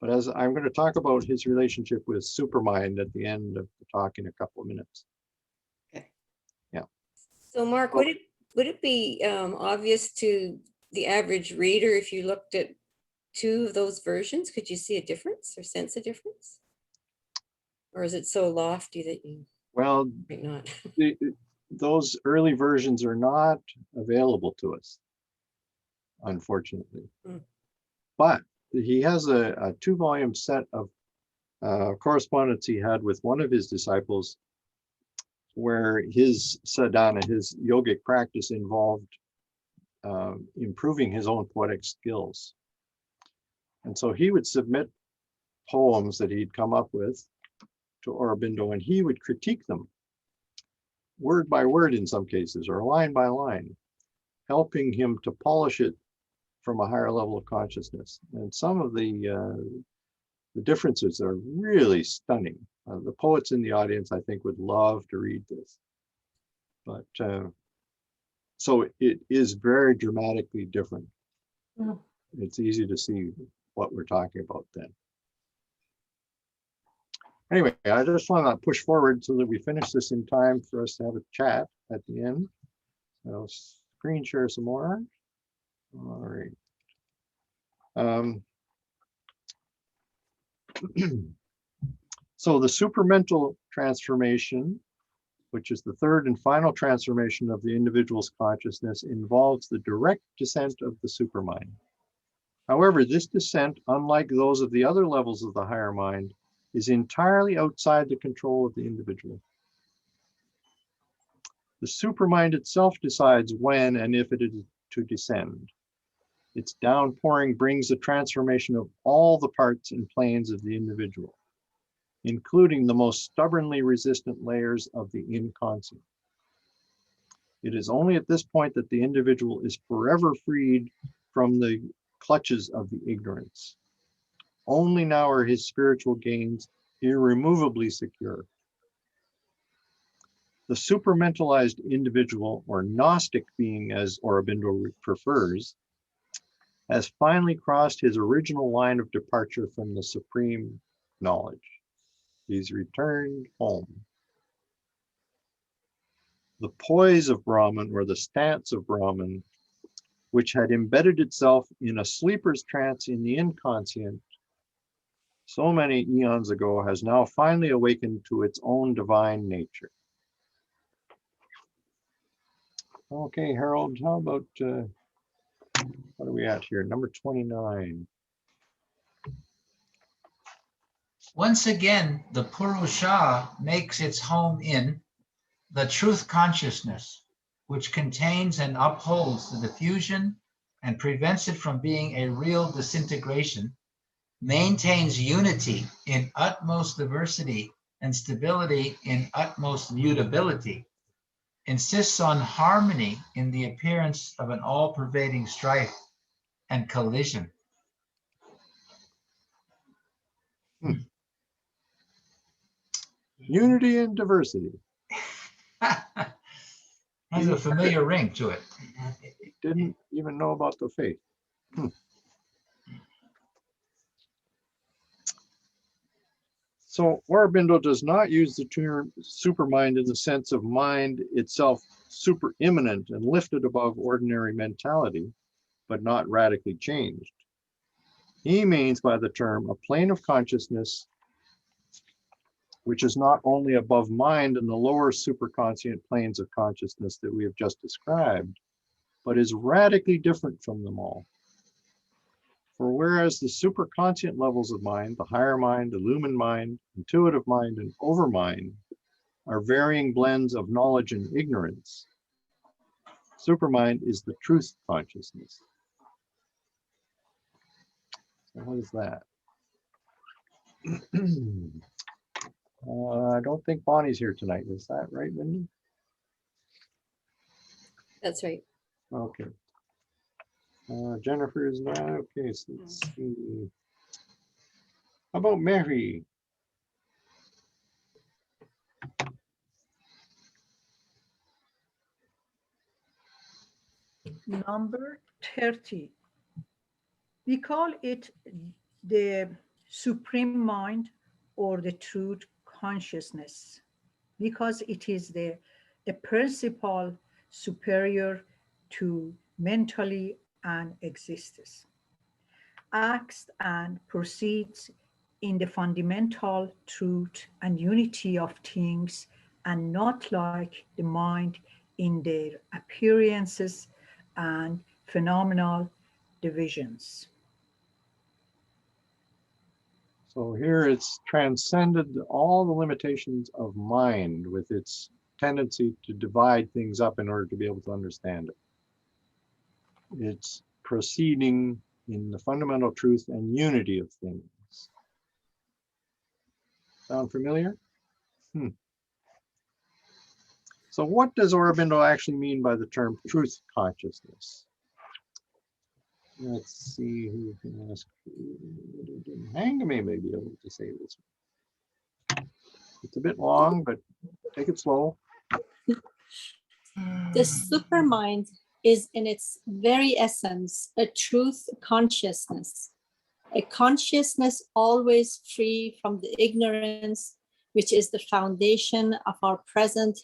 But as I'm going to talk about his relationship with Supermind at the end of the talk in a couple of minutes. Okay. Yeah. So Mark, would it be obvious to the average reader if you looked at two of those versions? Could you see a difference or sense a difference? Or is it so lofty that you Well, might not? those early versions are not available to us, unfortunately. Mm. But he has a 2-volume set of correspondence he had with one of his disciples, where his sadhana, his yogic practice, involved improving his own poetic skills. And so he would submit poems that he'd come up with to Aurobindo, and he would critique them word by word in some cases, or line by line, helping him to polish it from a higher level of consciousness. And some of the differences are really stunning. The poets in the audience, I think, would love to read this. But so it is very dramatically different. Mm. It's easy to see what we're talking about then. Anyway, I just want to push forward so that we finish this in time for us to have a chat at the end. I'll screen share some more. All right. So the Supramental Transformation, which is the third and final transformation of the individual's consciousness, involves the direct descent of the supermind. However, this descent, unlike those of the other levels of the higher mind, is entirely outside the control of the individual. The supermind itself decides when and if it is to descend. Its downpouring brings the transformation of all the parts and planes of the individual, including the most stubbornly resistant layers of the inconscient. It is only at this point that the individual is forever freed from the clutches of the ignorance. Only now are his spiritual gains irremovably secure. The supermentalized individual, or Gnostic being as Aurobindo prefers, has finally crossed his original line of departure from the supreme knowledge. He's returned home. The poise of Brahman, or the stance of Brahman, which had embedded itself in a sleeper's trance in the inconscient so many eons ago, has now finally awakened to its own divine nature. Okay, Harold, how about, what are we at here? Number 29. Once again, the Purusha makes its home in the truth consciousness, which contains and upholds the diffusion and prevents it from being a real disintegration, maintains unity in utmost diversity and stability in utmost mutability, insists on harmony in the appearance of an all-pervading strife and collision. Unity and diversity. Has a familiar ring to it. Didn't even know about the faith. So Aurobindo does not use the term supermind in the sense of mind itself superimmanent and lifted above ordinary mentality, but not radically changed. He means by the term a plane of consciousness which is not only above mind and the lower superconscient planes of consciousness that we have just described, but is radically different from them all. For whereas the superconscient levels of mind, the higher mind, illumined mind, intuitive mind, and overmind, are varying blends of knowledge and ignorance, supermind is the truth consciousness. So what is that? I don't think Bonnie's here tonight. Is that right, Wendy? That's right. Okay. Jennifer is not. Okay, so let's see. How about Mary? Number 30. We call it the supreme mind or the truth consciousness because it is the principle superior to mentally and existence, acts and proceeds in the fundamental truth and unity of things, and not like the mind in their appearances and phenomenal divisions. So here it's transcended all the limitations of mind with its tendency to divide things up in order to be able to understand it. It's proceeding in the fundamental truth and unity of things. Sound familiar? So what does Aurobindo actually mean by the term truth consciousness? Let's see who can ask. Hangame may be able to say this. It's a bit long, but take it slow. The supermind is in its very essence a truth consciousness, a consciousness always free from the ignorance, which is the foundation of our present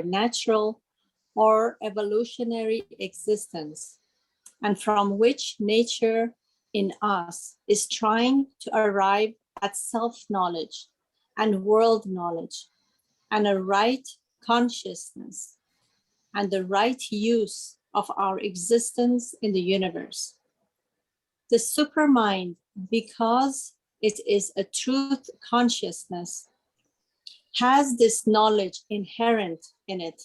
natural or evolutionary existence, and from which nature in us is trying to arrive at self-knowledge and world knowledge and a right consciousness and the right use of our existence in the universe. The supermind, because it is a truth consciousness, has this knowledge inherent in it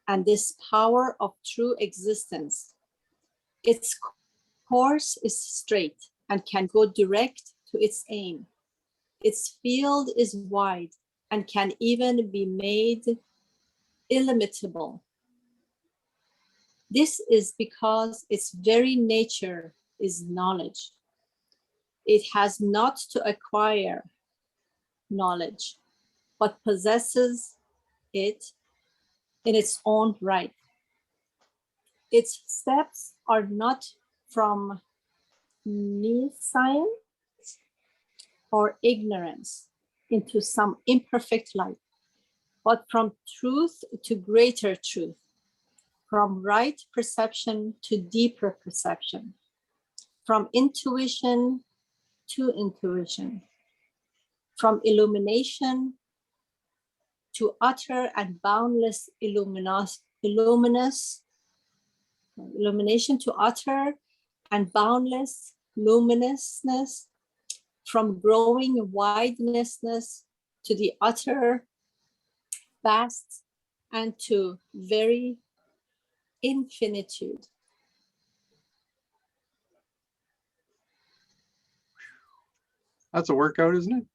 and this power of true existence. Its course is straight and can go direct to its aim. Its field is wide and can even be made illimitable. This is because its very nature is knowledge. It has not to acquire knowledge, but possesses it in its own right. Its steps are not from nescience or ignorance into some imperfect light, but from truth to greater truth, from right perception to deeper perception, from intuition to intuition, from illumination to utter and boundless illumination to utter and boundless luminousness, from growing widenessness to the utter vast and to very infinitude. That's a workout, isn't it?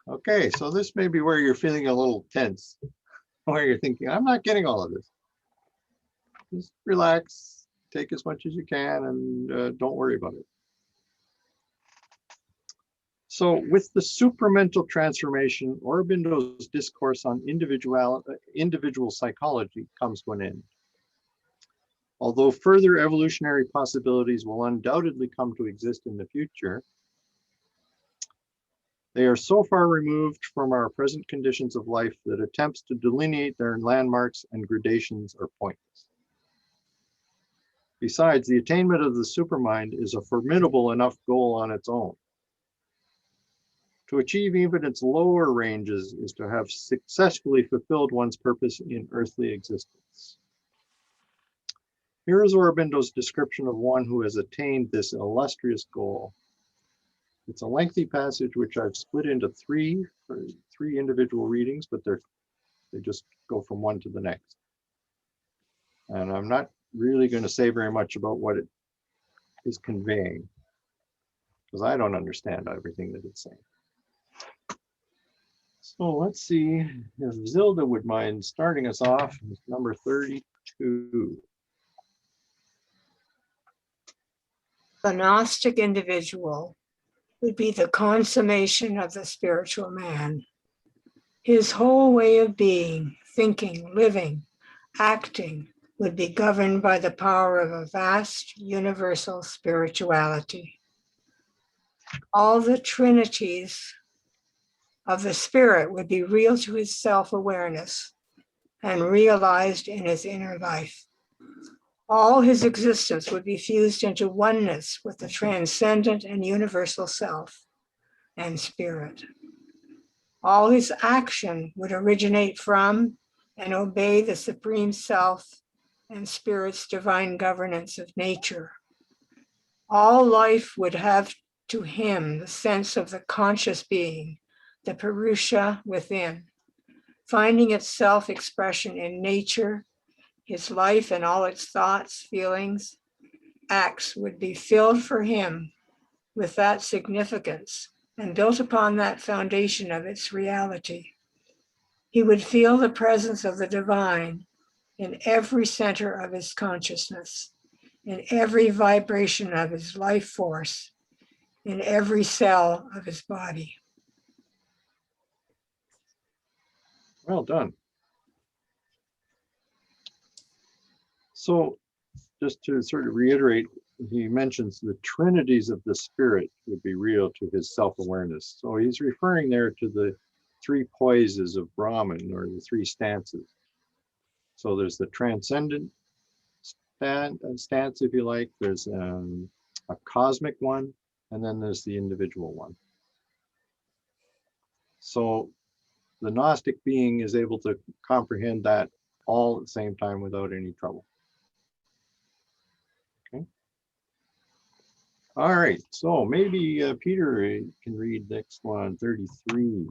Okay, so this may be where you're feeling a little tense, where you're thinking, I'm not getting all of this. Just relax, take as much as you can, and don't worry about it. So with the Supramental Transformation, Aurobindo's discourse on individual psychology comes to an end. Although further evolutionary possibilities will undoubtedly come to exist in the future, they are so far removed from our present conditions of life that attempts to delineate their landmarks and gradations are pointless. Besides, the attainment of the supermind is a formidable enough goal on its own. To achieve even its lower ranges is to have successfully fulfilled one's purpose in earthly existence. Here is Aurobindo's description of one who has attained this illustrious goal. It's a lengthy passage which I've split into three individual readings, but they just go from one to the next. And I'm not really going to say very much about what it is conveying, because I don't understand everything that it's saying. So let's see if Zilda would mind starting us off with number 32. The Gnostic individual would be the consummation of the spiritual man. His whole way of being, thinking, living acting would be governed by the power of a vast universal spirituality. All the trinities of the spirit would be real to his self-awareness and realized in his inner life. All his existence would be fused into oneness with the transcendent and universal self and spirit. All his action would originate from and obey the supreme self and spirit's divine governance of nature. All life would have to him the sense of the conscious being, the Purusha within, finding its self-expression in nature. His life and all its thoughts, feelings, acts would be filled for him with that significance and built upon that foundation of its reality. He would feel the presence of the divine in every center of his consciousness, in every vibration of his life force, in every cell of his body. Well done. So just to sort of reiterate, he mentions the trinities of the spirit would be real to his self-awareness. So he's referring there to the three poises of Brahman, or the three stances. So there's the transcendent stance, if you like, there's a cosmic one, and then there's the individual one. So the Gnostic being is able to comprehend that all at the same time without any trouble. Okay. All right, so maybe Peter can read next one, 33.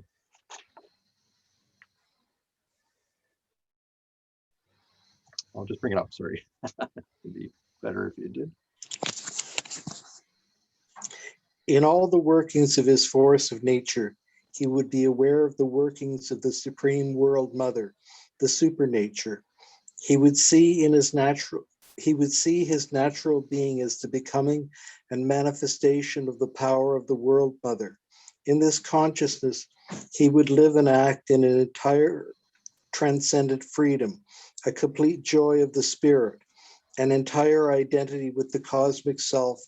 I'll just bring it up, sorry. It'd be better if you did. In all the workings of his force of nature, he would be aware of the workings of the Supreme World Mother, the supernature. He would see his natural being as the becoming and manifestation of the power of the World Mother. In this consciousness, he would live and act in an entire transcendent freedom, a complete joy of the spirit, an entire identity with the cosmic self,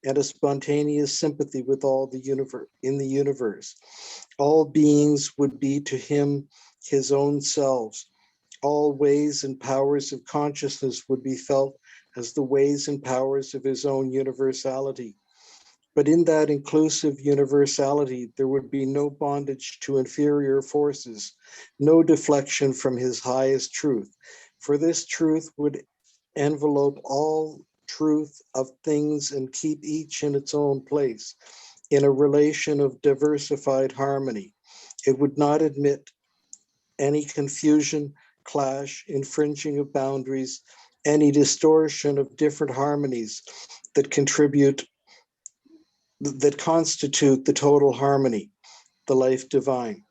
and a spontaneous sympathy with all the universe in the universe. All beings would be to him his own selves. All ways and powers of consciousness would be felt as the ways and powers of his own universality. But in that inclusive universality, there would be no bondage to inferior forces, no deflection from his highest truth. For this truth would envelope all truth of things and keep each in its own place, in a relation of diversified harmony. It would not admit any confusion, clash, infringing of boundaries, any distortion of different harmonies that constitute the total harmony, the life divine.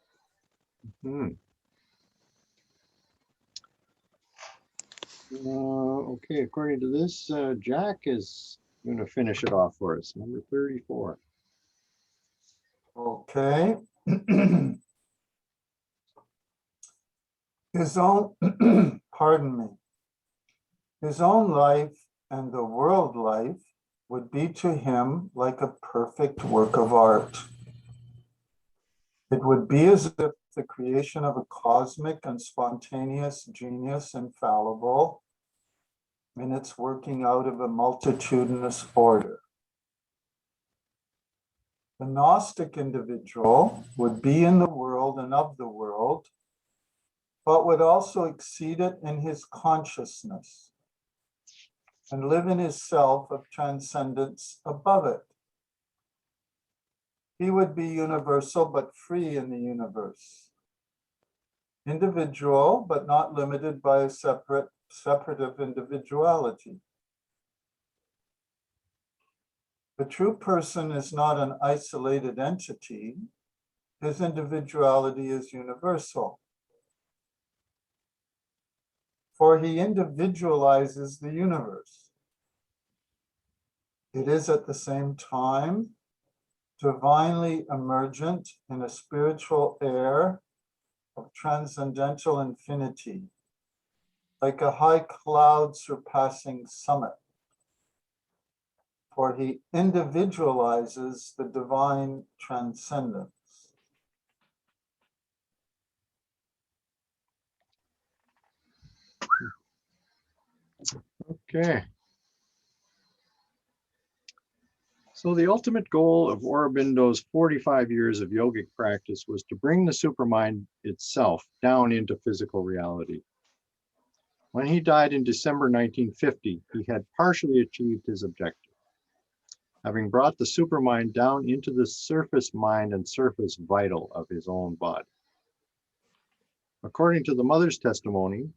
Okay, according to this, Jack is going to finish it off for us, number 34. Okay. His own, pardon me, his own life and the world life would be to him like a perfect work of art. It would be as if the creation of a cosmic and spontaneous genius infallible in its working out of a multitudinous order. The Gnostic individual would be in the world and of the world, but would also exceed it in his consciousness and live in his self of transcendence above it. He would be universal but free in the universe. Individual, but not limited by a separative individuality. The true person is not an isolated entity. His individuality is universal. For he individualizes the universe. It is at the same time divinely emergent in a spiritual air of transcendental infinity, like a high cloud surpassing summit. For he individualizes the divine transcendence. Okay. So the ultimate goal of Aurobindo's 45 years of yogic practice was to bring the supermind itself down into physical reality. When he died in December 1950, he had partially achieved his objective, having brought the supermind down into the surface mind and surface vital of his own body. According to the mother's testimony,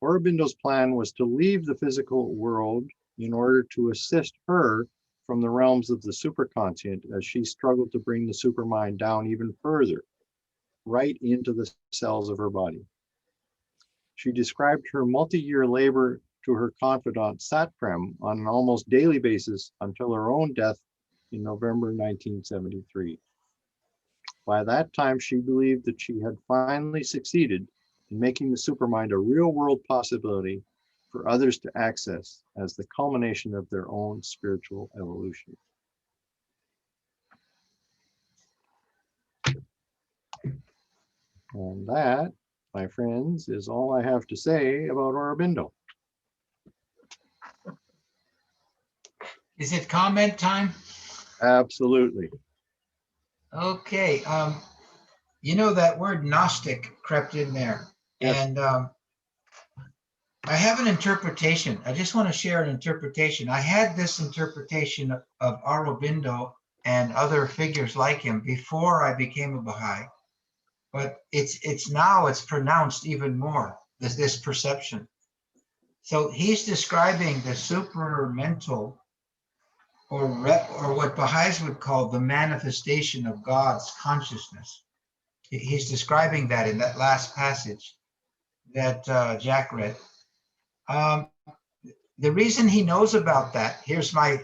Aurobindo's plan was to leave the physical world in order to assist her from the realms of the superconscient as she struggled to bring the supermind down even further, right into the cells of her body. She described her multi-year labor to her confidant Satprem on an almost daily basis until her own death in November 1973. By that time, she believed that she had finally succeeded in making the supermind a real-world possibility for others to access as the culmination of their own spiritual evolution. And that, my friends, is all I have to say about Aurobindo. Is it comment time? Absolutely. Okay. You know, that word Gnostic crept in there. Yes. And I have an interpretation. I just want to share an interpretation. I had this interpretation of Aurobindo and other figures like him before I became a Baha'i, but it's now it's pronounced even more, this perception. So he's describing the supermental, or what Baha'is would call the manifestation of God's consciousness. He's describing that in that last passage that Jack read. The reason he knows about that, here's my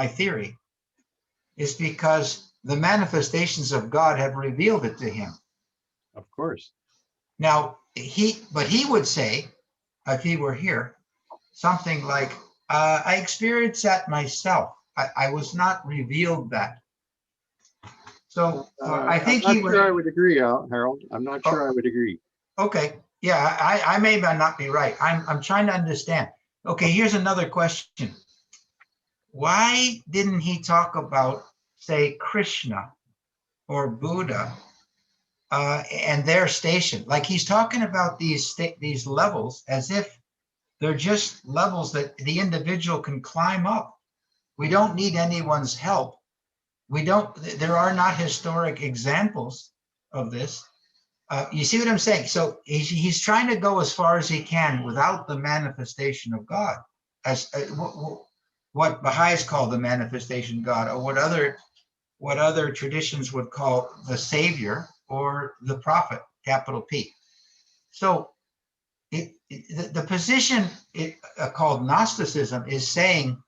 theory, is because the manifestations of God have revealed it to him. Of course. Now, he would say, if he were here, something like, I experienced that myself. I was not revealed that. So I think I'm not sure I would agree, Harold. I'm not sure I would agree. Okay. Yeah, I may not be right. I'm trying to understand. Okay, here's another question. Why didn't he talk about, say, Krishna or Buddha and their station? Like he's talking about these levels as if they're just levels that the individual can climb up. We don't need anyone's help. There are not historic examples of this. You see what I'm saying? So he's trying to go as far as he can without the manifestation of God, as what Baha'is call the manifestation of God, or what other traditions would call the Savior or the Prophet, capital P. So the position called Gnosticism is saying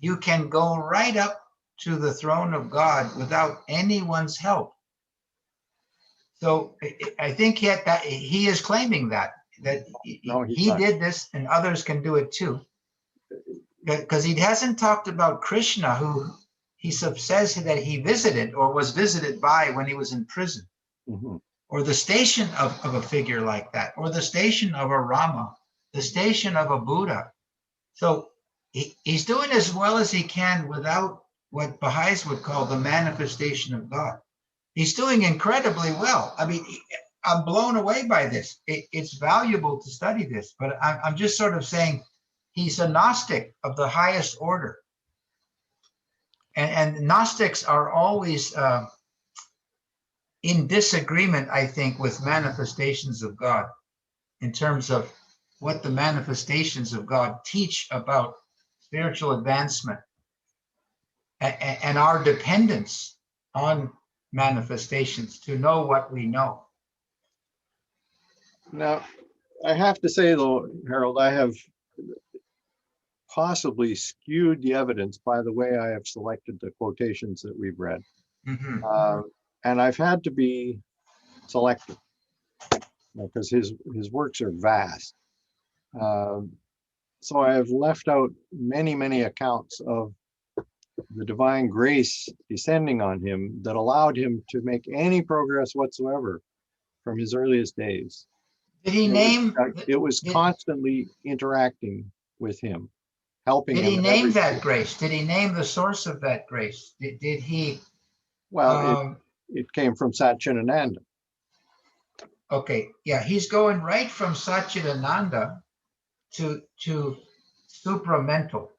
you can go right up to the throne of God without anyone's help. So I think he is claiming that No, he did this and others can do it too. Because he hasn't talked about Krishna, who he says that he visited or was visited by when he was in prison, or the station of a figure like that, or the station of a Rama, the station of a Buddha. So he's doing as well as he can without what Baha'is would call the manifestation of God. He's doing incredibly well. I mean, I'm blown away by this. It's valuable to study this, but I'm just sort of saying he's a Gnostic of the highest order. And Gnostics are always in disagreement, I think, with manifestations of God in terms of what the manifestations of God teach about spiritual advancement and our dependence on manifestations to know what we know. Now, I have to say though, Harold, I have possibly skewed the evidence by the way I have selected the quotations that we've read. And I've had to be selective because his works are vast. So I have left out many, many accounts of the divine grace descending on him that allowed him to make any progress whatsoever from his earliest days. Did he It was constantly interacting with him, helping him. Did he in name every that way. grace? Did he name the source of that grace? Did he? Well, it came from Satchitananda. Okay, yeah, he's going right from Satchitananda to supramental,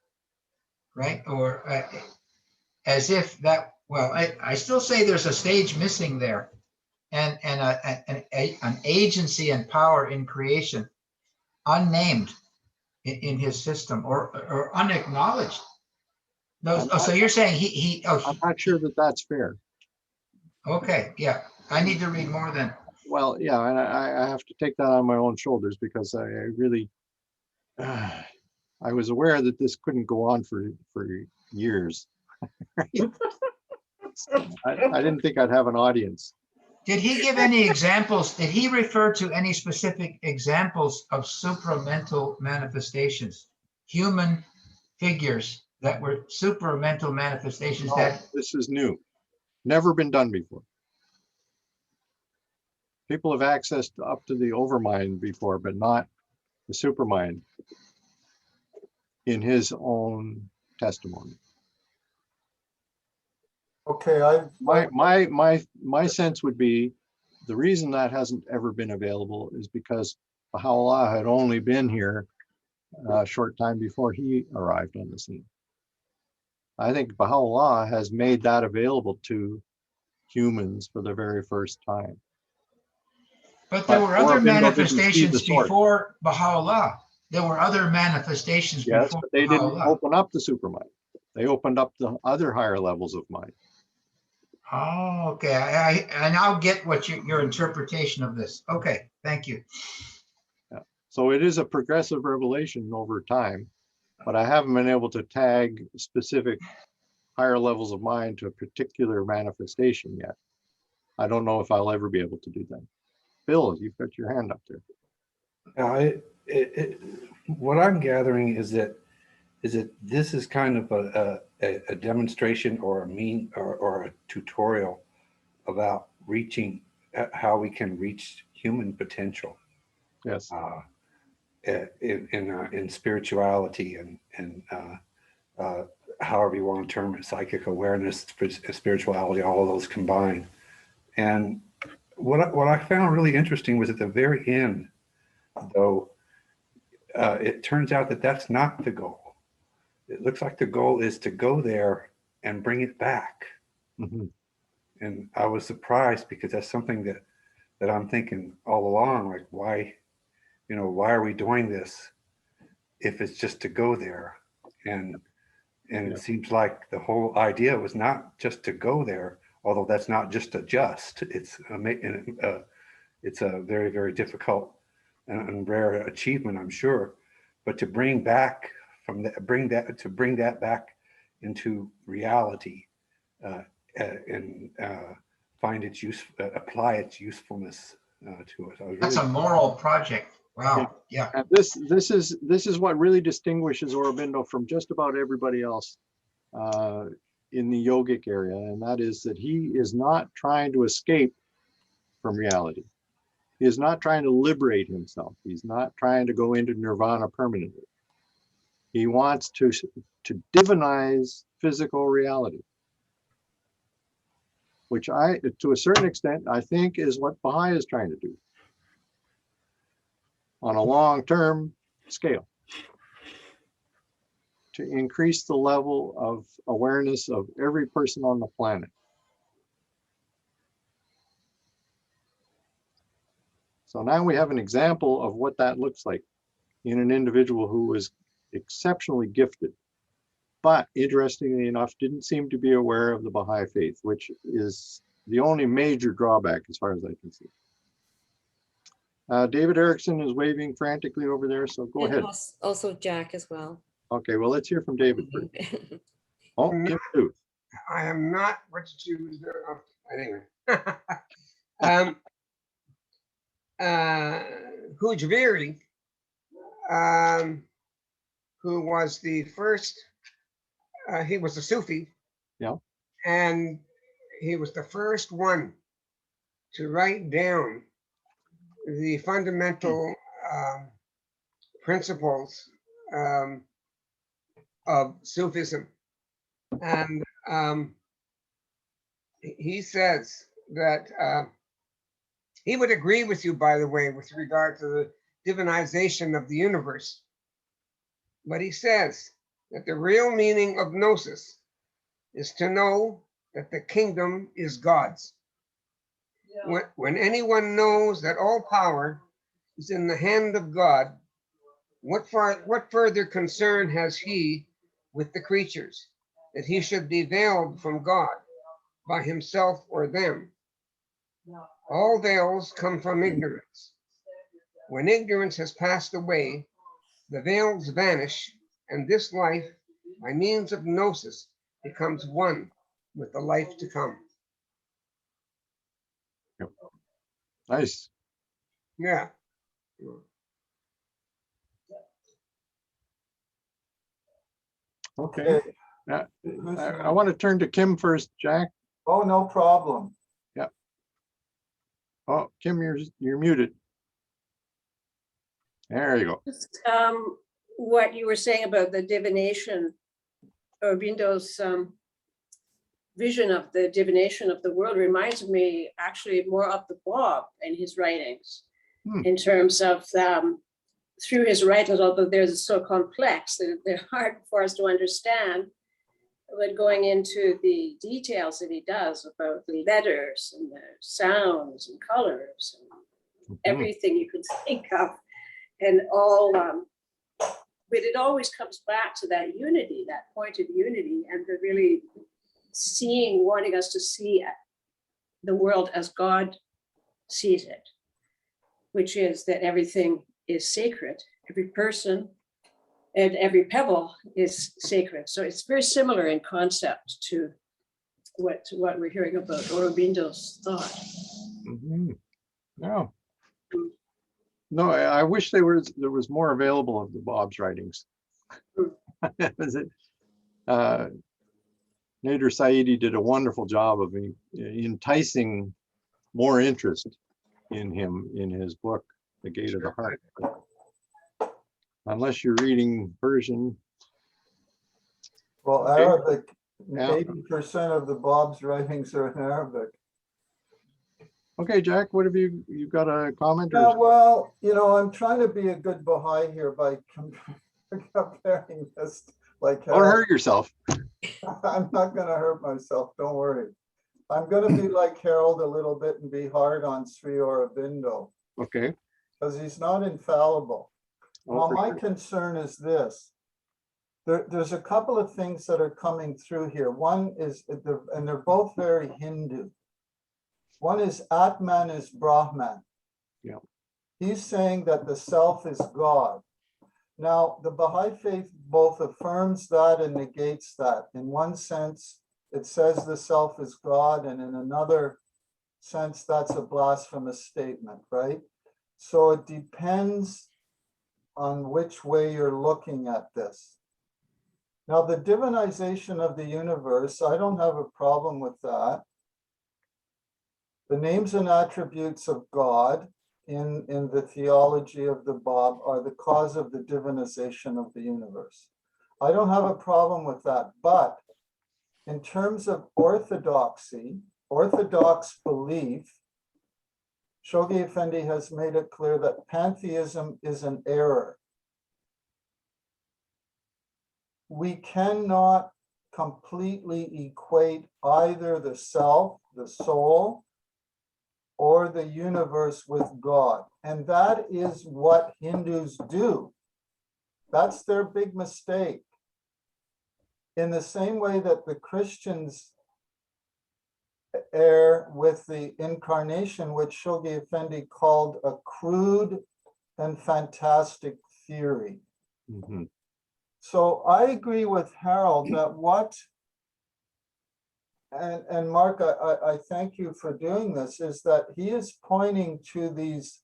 right? Or as if that. Well, I still say there's a stage missing there, and an agency and power in creation, unnamed in his system or unacknowledged. No, so you're saying he I'm not sure that that's fair. Okay, yeah, I need to read more then. Well, yeah, and I have to take that on my own shoulders because I really, I was aware that this couldn't go on for years. I didn't think I'd have an audience. Did he give any examples? Did he refer to any specific examples of supramental manifestations, human figures that were supramental manifestations? No, that this is new, never been done before. People have accessed up to the Overmind before, but not the Supermind in his own testimony. Okay, my sense would be the reason that hasn't ever been available is because Baha'u'llah had only been here a short time before he arrived on the scene. I think Baha'u'llah has made that available to humans for the very first time. But there were other Aurobindo didn't see the manifestations source. before Baha'u'llah. There were other manifestations Yes, before but they didn't Baha'u'llah. open up the Supermind. They opened up the other higher levels of mind. Oh, okay. I now get what your interpretation of this. Okay, thank you. Yeah. So it is a progressive revelation over time, but I haven't been able to tag specific higher levels of mind to a particular manifestation yet. I don't know if I'll ever be able to do that. Bill, you've got your hand up there. What I'm gathering is that this is kind of a demonstration or a tutorial about reaching how we can reach human potential. Yes. In spirituality and however you want to term it, psychic awareness, spirituality, all of those combined. And what I found really interesting was at the very end, though, it turns out that that's not the goal. It looks like the goal is to go there and bring it back. Mm-hmm. And I was surprised because that's something that I'm thinking all along, like why are we doing this if it's just to go there? And it seems like the whole idea was not just to go there, although that's not just a just. It's a very, very difficult and rare achievement, I'm sure. But to bring back bring that back into reality and find its use, apply its usefulness to it. That's a moral project. Wow. Yeah. And this is what really distinguishes Aurobindo from just about everybody else in the yogic area, and that is that he is not trying to escape from reality. He is not trying to liberate himself. He's not trying to go into nirvana permanently. He wants to divinize physical reality, which to a certain extent, I think is what Baha'i is trying to do on a long-term scale, to increase the level of awareness of every person on the planet. So now we have an example of what that looks like in an individual who was exceptionally gifted, but interestingly enough, didn't seem to be aware of the Baha'i faith, which is the only major drawback as far as I can see. David Erickson is waving frantically over there, so go ahead. Also Jack as well. Okay, well, let's hear from David first. Oh, Kim too. I am not what you choose. Anyway. Hujviri, who was the first, he was a Sufi. Yeah. And he was the first one to write down the fundamental principles of Sufism. And he says that he would agree with you, by the way, with regard to the divinization of the universe. But he says that the real meaning of gnosis is to know that the kingdom is God's. When anyone knows that all power is in the hand of God, what further concern has he with the creatures, that he should be veiled from God by himself or them? All veils come from ignorance. When ignorance has passed away, the veils vanish, and this life, by means of gnosis, becomes one with the life to come. Nice. Yeah. Okay. I want to turn to Kim first, Jack. Oh, no problem. Yeah. Oh, Kim, you're muted. There you go. Just, what you were saying about the divination, or Bindo's vision of the divination of the world reminds me actually more of the Bob and his writings, in terms of through his writings, although they're so complex that they're hard for us to understand, but going into the details that he does about the letters and the sounds and colors and everything you could think of, and all, but it always comes back to that unity, that point of unity, and the really wanting us to see the world as God sees it, which is that everything is sacred, every person and every pebble is sacred. So it's very similar in concept to what we're hearing about Aurobindo's thought. No. No, I wish there was more available of the Bob's writings. Was it? Nader Saidi did a wonderful job of enticing more interest in him in his book, The Gate of the Heart. But unless you're reading Persian. Well, okay. Arabic, Yeah. 80% of the Bob's writings are in Arabic. Okay, Jack, what have you got a comment? Yeah, well, I'm trying to be a good Baha'i here by comparing this like Don't hurt yourself. I'm not going to hurt myself. Don't worry. I'm going to be like Harold a little bit and be hard on Sri Aurobindo. Okay. Because he's not infallible. Well, my concern is this. There's a couple of things that are coming through here. One is, and they're both very Hindu. One is Atman is Brahman. Yeah. He's saying that the self is God. Now, the Baha'i faith both affirms that and negates that. In one sense, it says the self is God, and in another sense, that's a blasphemous statement, right? So it depends on which way you're looking at this. Now, the divinization of the universe, I don't have a problem with that. The names and attributes of God in the theology of the Bab are the cause of the divinization of the universe. I don't have a problem with that, but in terms of orthodoxy, orthodox belief, Shoghi Effendi has made it clear that pantheism is an error. We cannot completely equate either the self, the soul, or the universe with God. And that is what Hindus do. That's their big mistake. In the same way that the Christians err with the incarnation, which Shoghi Effendi called a crude and fantastic theory. So I agree with Harold that and Mark, I thank you for doing this, is that he is pointing to these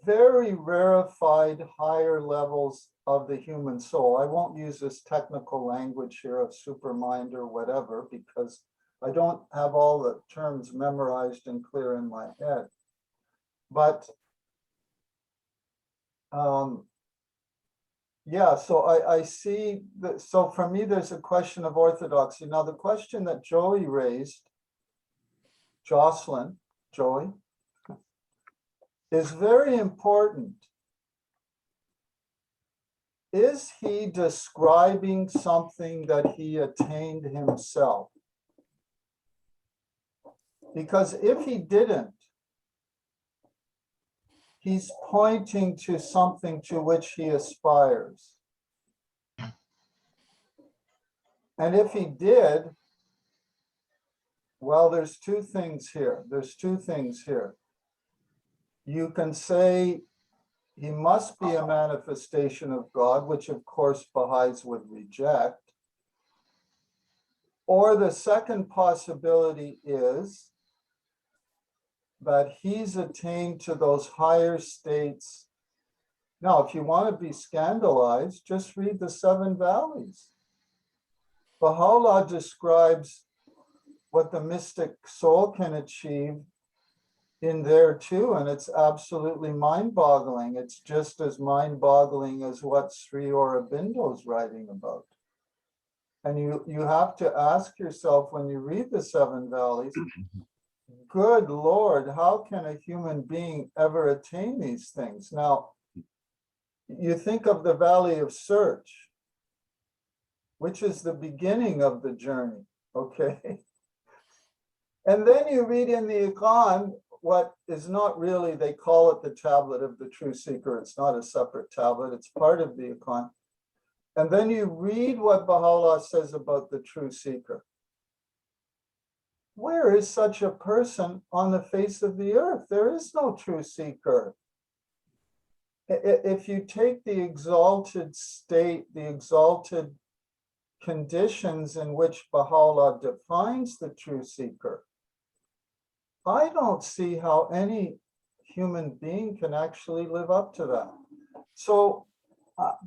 very rarefied higher levels of the human soul. I won't use this technical language here of supermind or whatever, because I don't have all the terms memorized and clear in my head. But yeah, so I see that. So for me, there's a question of orthodoxy. Now, the question that Joey raised, Jocelyn, Joey, is very important. Is he describing something that he attained himself? Because if he didn't, he's pointing to something to which he aspires. And if he did, well, there's two things here. You can say he must be a manifestation of God, which of course Baha'is would reject. Or the second possibility is that he's attained to those higher states. Now, if you want to be scandalized, just read the Seven Valleys. Baha'u'llah describes what the mystic soul can achieve in there too, and it's absolutely mind-boggling. It's just as mind-boggling as what Sri Aurobindo is writing about. And you have to ask yourself when you read the Seven Valleys, good Lord, how can a human being ever attain these things? Now, you think of the Valley of Search, which is the beginning of the journey, okay? And then you read in the Iqan what is not really, they call it the tablet of the true seeker. It's not a separate tablet, it's part of the Iqan. And then you read what Baha'u'llah says about the true seeker. Where is such a person on the face of the earth? There is no true seeker. If you take the exalted state, the exalted conditions in which Baha'u'llah defines the true seeker, I don't see how any human being can actually live up to that. So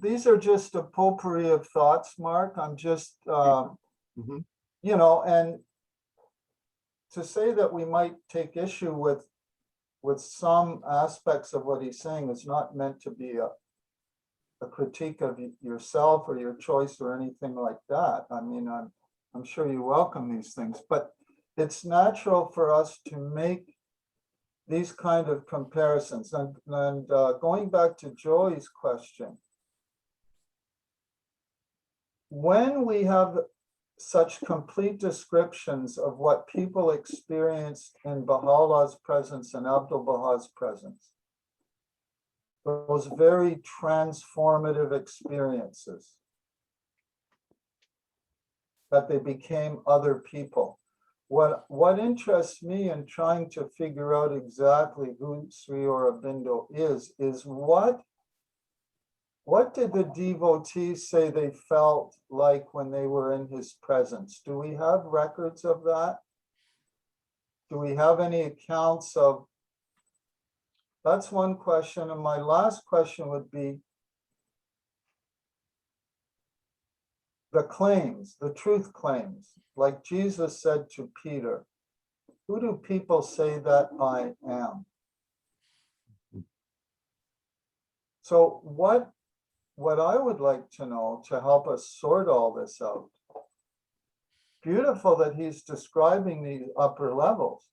these are just a potpourri of thoughts, Mark. I'm just, you know, and to say that we might take issue with some aspects of what he's saying is not meant to be a critique of yourself or your choice or anything like that. I mean, I'm sure you welcome these things, but it's natural for us to make these kind of comparisons. And going back to Joey's question, when we have such complete descriptions of what people experienced in Baha'u'llah's presence and Abdu'l-Baha's presence, those very transformative experiences, that they became other people. What interests me in trying to figure out exactly who Sri Aurobindo is what did the devotees say they felt like when they were in his presence? Do we have records of that? Do we have any accounts of? That's one question. And my last question would be the claims, the truth claims, like Jesus said to Peter, who do people say that I am? So what I would like to know to help us sort all this out, beautiful that he's describing the upper levels.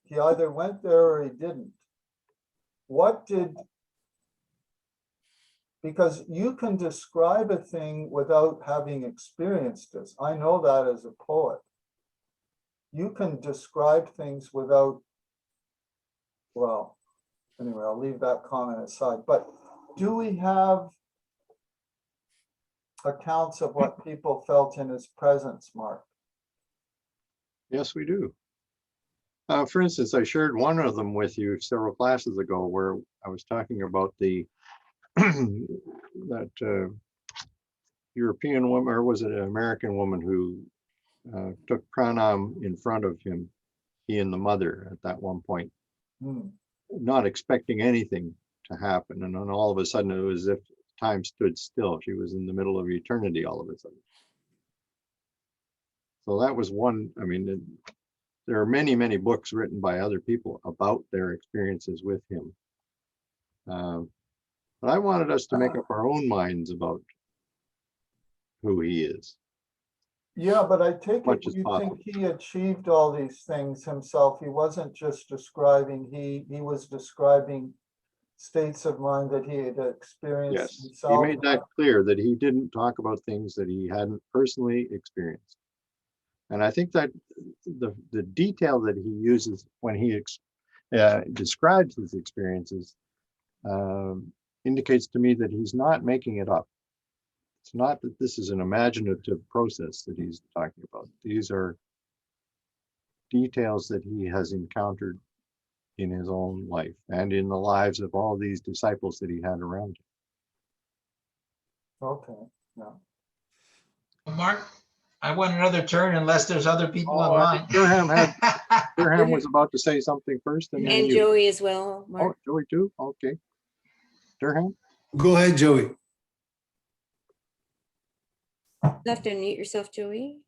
He either went there or he didn't. Because you can describe a thing without having experienced it. I know that as a poet. You can describe things without, well, anyway, I'll leave that comment aside. But do we have accounts of what people felt in his presence, Mark? Yes, we do. For instance, I shared one of them with you several classes ago where I was talking about the that European woman, or was it an American woman who took pranam in front of him, he and the mother at that one point. not expecting anything to happen. And then all of a sudden it was as if time stood still. She was in the middle of eternity all of a sudden. So that was one, I mean, there are many, many books written by other people about their experiences with him. But I wanted us to make up our own minds about who he is. Yeah, but I take Much it as you possible. think he achieved all these things himself. He wasn't just describing, he was describing states of mind that he had experienced Yes, he himself. made that clear that he didn't talk about things that he hadn't personally experienced. And I think that the detail that he uses when he describes his experiences indicates to me that he's not making it up. It's not that this is an imaginative process that he's talking about. These are details that he has encountered in his own life and in the lives of all these disciples that he had around him. Okay, no. Mark, I want another turn unless there's other people in I line. think Durham was about to say something first, and then And you. Joey as well, Mark. Oh, Joey too? Okay. Durham? Go ahead, Joey. You have to unmute yourself, Joey.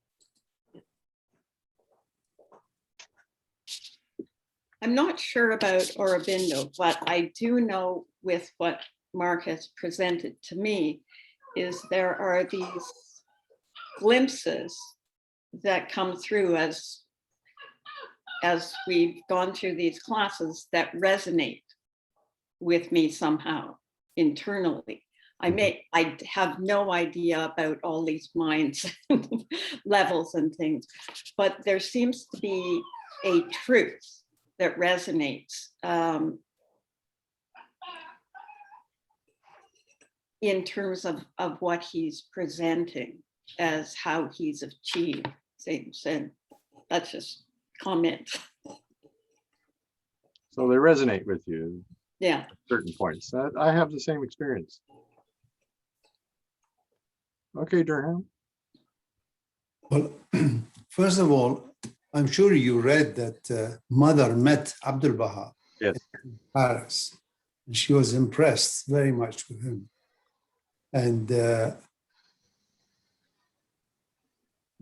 I'm not sure about Aurobindo, but I do know with what Mark has presented to me is there are these glimpses that come through as we've gone through these classes that resonate with me somehow internally. I have no idea about all these minds levels and things, but there seems to be a truth that resonates in terms of what he's presenting as how he's achieved things. And that's just comment. So they resonate with you. Yeah. At certain points. I have the same experience. Okay, Durham. Well, first of all, I'm sure you read that Mother met Abdul Baha in Paris. And she was impressed very much with him. And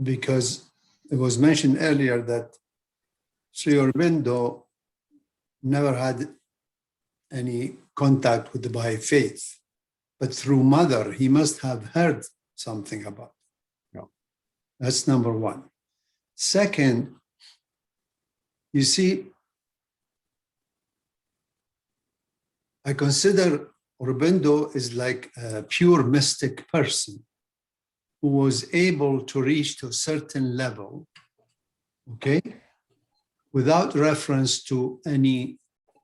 because it was mentioned earlier that Sri Aurobindo never had any contact with the Baha'i faith, but through Mother, he must have heard something about it. No. That's number one. Second, you see, I consider Aurobindo is like a pure mystic person who was able to reach to a certain level, okay, without reference to any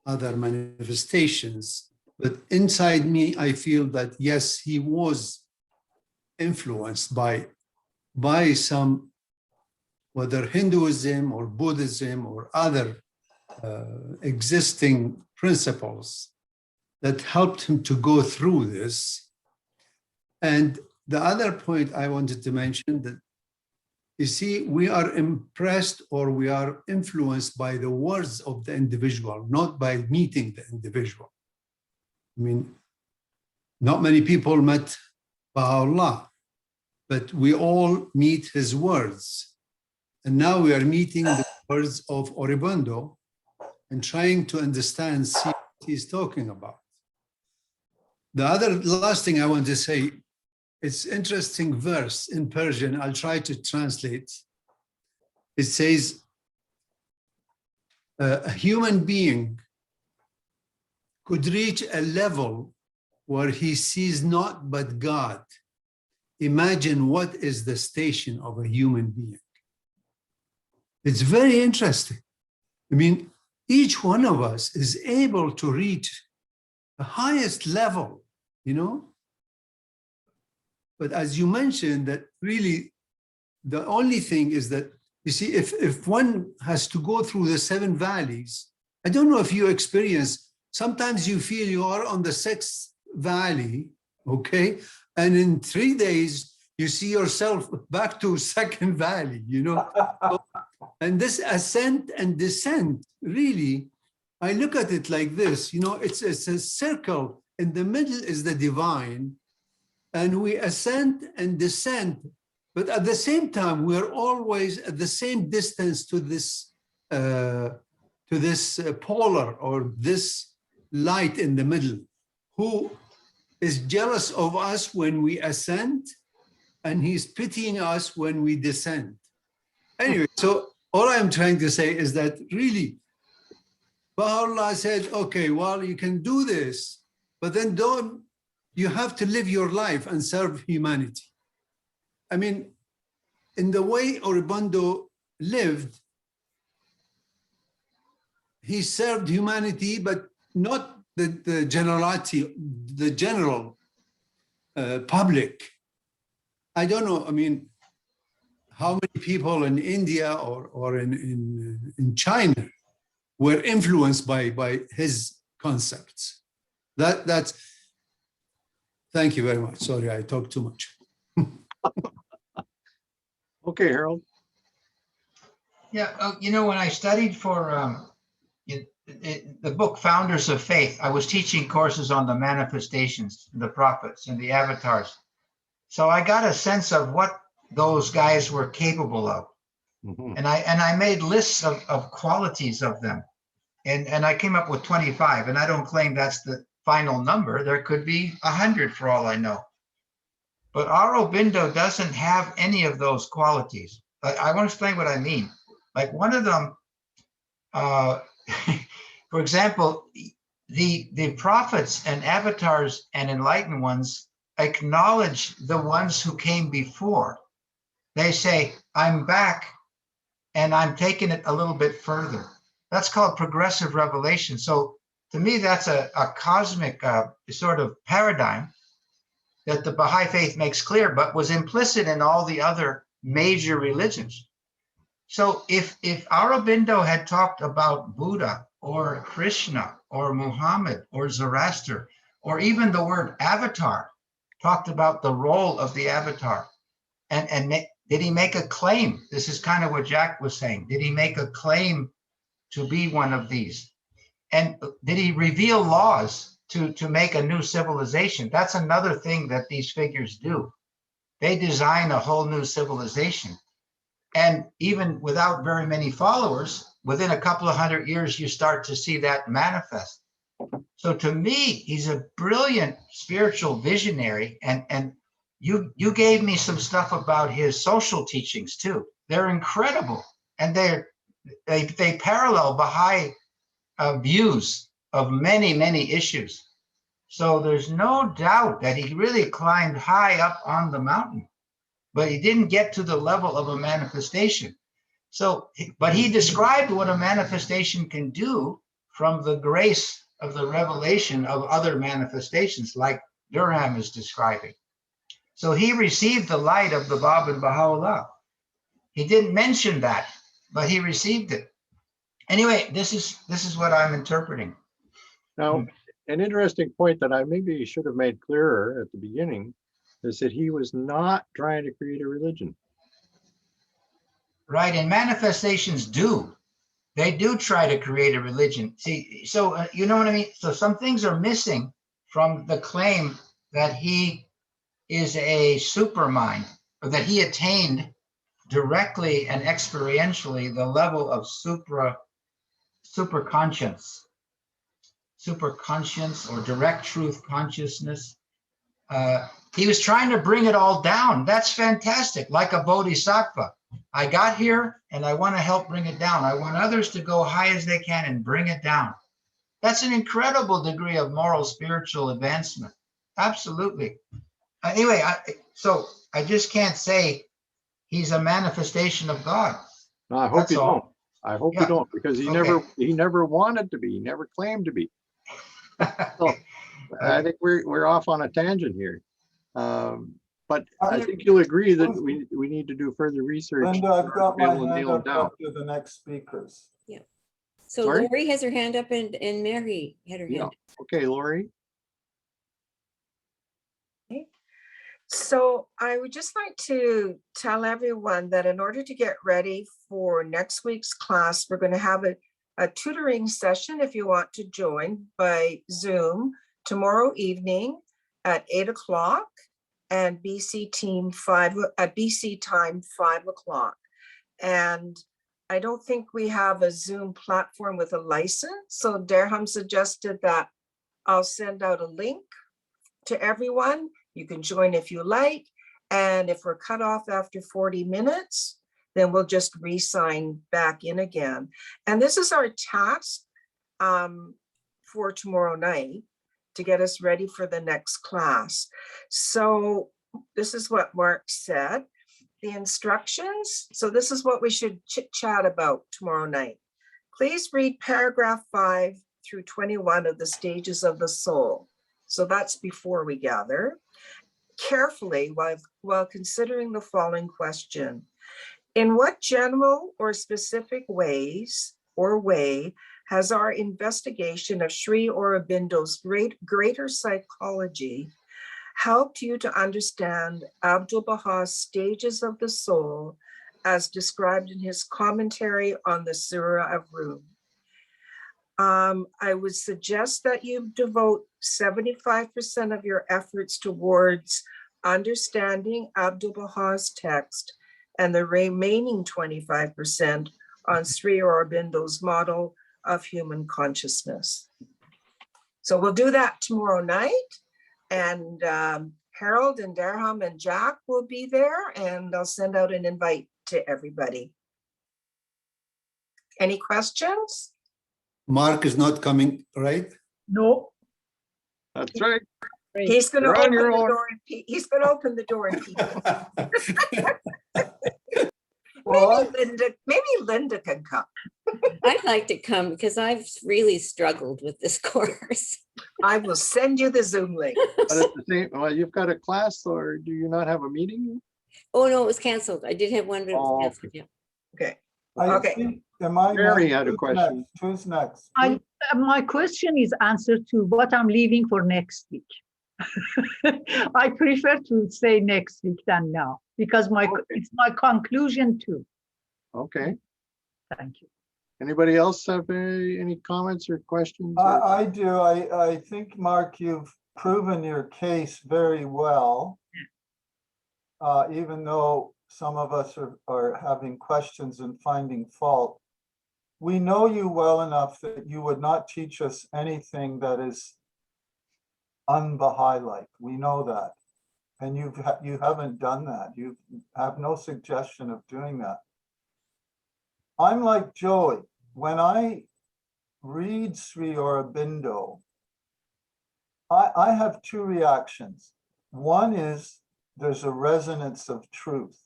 other manifestations. But inside me, I feel that, yes, he was influenced by some, whether Hinduism or Buddhism or other existing principles that helped him to go through this. And the other point I wanted to mention that, you see, we are impressed or we are influenced by the words of the individual, not by meeting the individual. I mean, not many people met Baha'u'llah, but we all meet his words. And now we are meeting the words of Aurobindo and trying to understand, see what he's talking about. The last thing I want to say, it's interesting verse in Persian. I'll try to translate. It says, a human being could reach a level where he sees not but God. Imagine what is the station of a human being. It's very interesting. I mean, each one of us is able to reach the highest level, you know? But as you mentioned, that really the only thing is that, you see, if one has to go through the 7 valleys, I don't know if you experience, sometimes you feel you are on the 6th valley, okay? And in 3 days, you see yourself back to 2nd valley, you know? And this ascent and descent, really, I look at it like this, it's a circle. In the middle is the divine, and we ascend and descend. But at the same time, we're always at the same distance to this polar or this light in the middle, who is jealous of us when we ascend, and he's pitying us when we descend. Anyway, so all I'm trying to say is that really, Baha'u'llah said, okay, well, you can do this, but then you have to live your life and serve humanity. I mean, in the way Aurobindo lived, he served humanity, but not the generality, the general public. I don't know, I mean, how many people in India or in China were influenced by his concepts. That's, thank you very much. Sorry, I talked too much. Okay, Harold. Yeah, when I studied for the book Founders of Faith, I was teaching courses on the manifestations, the prophets and the avatars. So I got a sense of what those guys were capable of. Mhm. And I made lists of qualities of them. And I came up with 25, and I don't claim that's the final number. There could be 100 for all I know. But Aurobindo doesn't have any of those qualities. I want to explain what I mean. Like one of them, for example, the prophets and avatars and enlightened ones acknowledge the ones who came before. They say, I'm back and I'm taking it a little bit further. That's called progressive revelation. So to me, that's a cosmic sort of paradigm that the Baha'i faith makes clear, but was implicit in all the other major religions. So if Aurobindo had talked about Buddha or Krishna or Muhammad or Zoroaster, or even the word avatar, talked about the role of the avatar, and did he make a claim? This is kind of what Jack was saying. Did he make a claim to be one of these? And did he reveal laws to make a new civilization? That's another thing that these figures do. They design a whole new civilization. And even without very many followers, within a couple of 100 years, you start to see that manifest. So to me, he's a brilliant spiritual visionary. And you gave me some stuff about his social teachings too. They're incredible. And they parallel Baha'i views of many, many issues. So there's no doubt that he really climbed high up on the mountain, but he didn't get to the level of a manifestation. So, but he described what a manifestation can do from the grace of the revelation of other manifestations, like Durham is describing. So he received the light of the Bab and Baha'u'llah. He didn't mention that, but he received it. Anyway, this is what I'm interpreting. Now, an interesting point that I maybe should have made clearer at the beginning is that he was not trying to create a religion. Right, and manifestations do. They do try to create a religion. See, so you know what I mean? So some things are missing from the claim that he is a supermind, or that he attained directly and experientially the level of superconscience or direct truth consciousness. He was trying to bring it all down. That's fantastic, like a bodhisattva. I got here and I want to help bring it down. I want others to go high as they can and bring it down. That's an incredible degree of moral, spiritual advancement. Absolutely. Anyway, so I just can't say he's a manifestation of God. No, I hope That's you all. don't. I hope Yeah. you don't, because he never wanted to be. He never claimed to be. So, I think we're off on a tangent here. But I think you'll agree that we need to do further research. Linda, I've got my to hand nail it up down. to the next speakers. Yeah. So Sorry? Lori has her hand up and Mary had her hand Yeah. up. Okay, Lori. So I would just like to tell everyone that in order to get ready for next week's class, we're going to have a tutoring session if you want to join by Zoom tomorrow evening at 8 o'clock and BC time 5 o'clock. And I don't think we have a Zoom platform with a license. So Derham suggested that I'll send out a link to everyone. You can join if you like. And if we're cut off after 40 minutes, then we'll just re-sign back in again. And this is our task for tomorrow night to get us ready for the next class. So this is what Mark said, the instructions. So this is what we should chit chat about tomorrow night. Please read paragraph 5 through 21 of the stages of the soul. So that's before we gather. Carefully while considering the following question. In what general or specific ways or way has our investigation of Sri Aurobindo's greater psychology helped you to understand Abdu'l-Baha's stages of the soul as described in his commentary on the Surah of Rum? I would suggest that you devote 75% of your efforts towards understanding Abdu'l-Baha's text and the remaining 25% on Sri Aurobindo's model of human consciousness. So we'll do that tomorrow night. And Harold and Derham and Jack will be there, and I'll send out an invite to everybody. Any questions? Mark is not coming, right? No. That's right. He's going to You're on open your the own. door. He's going to open the door and peek. Well, Maybe Linda can come. I'd like to come because I've really struggled with this course. I will send you the Zoom link. But at the same, well, you've got a class, or do you not have a meeting? Oh, no, it was canceled. I did have one, but it was Oh, canceled. Yeah. Okay. I Okay. think, am I Mary next? had a Who's question. next? Who's next? My question is answered to what I'm leaving for next week. I prefer to say next week than now because it's my conclusion too. Okay. Thank you. Anybody else have any comments or questions? or- I do. I think, Mark, you've proven your case very well. Even though some of us are having questions and finding fault. We know you well enough that you would not teach us anything that is un-Baha'i-like. We know that. And you haven't done that. You have no suggestion of doing that. I'm like Joey. When I read Sri Aurobindo, I have two reactions. One is there's a resonance of truth.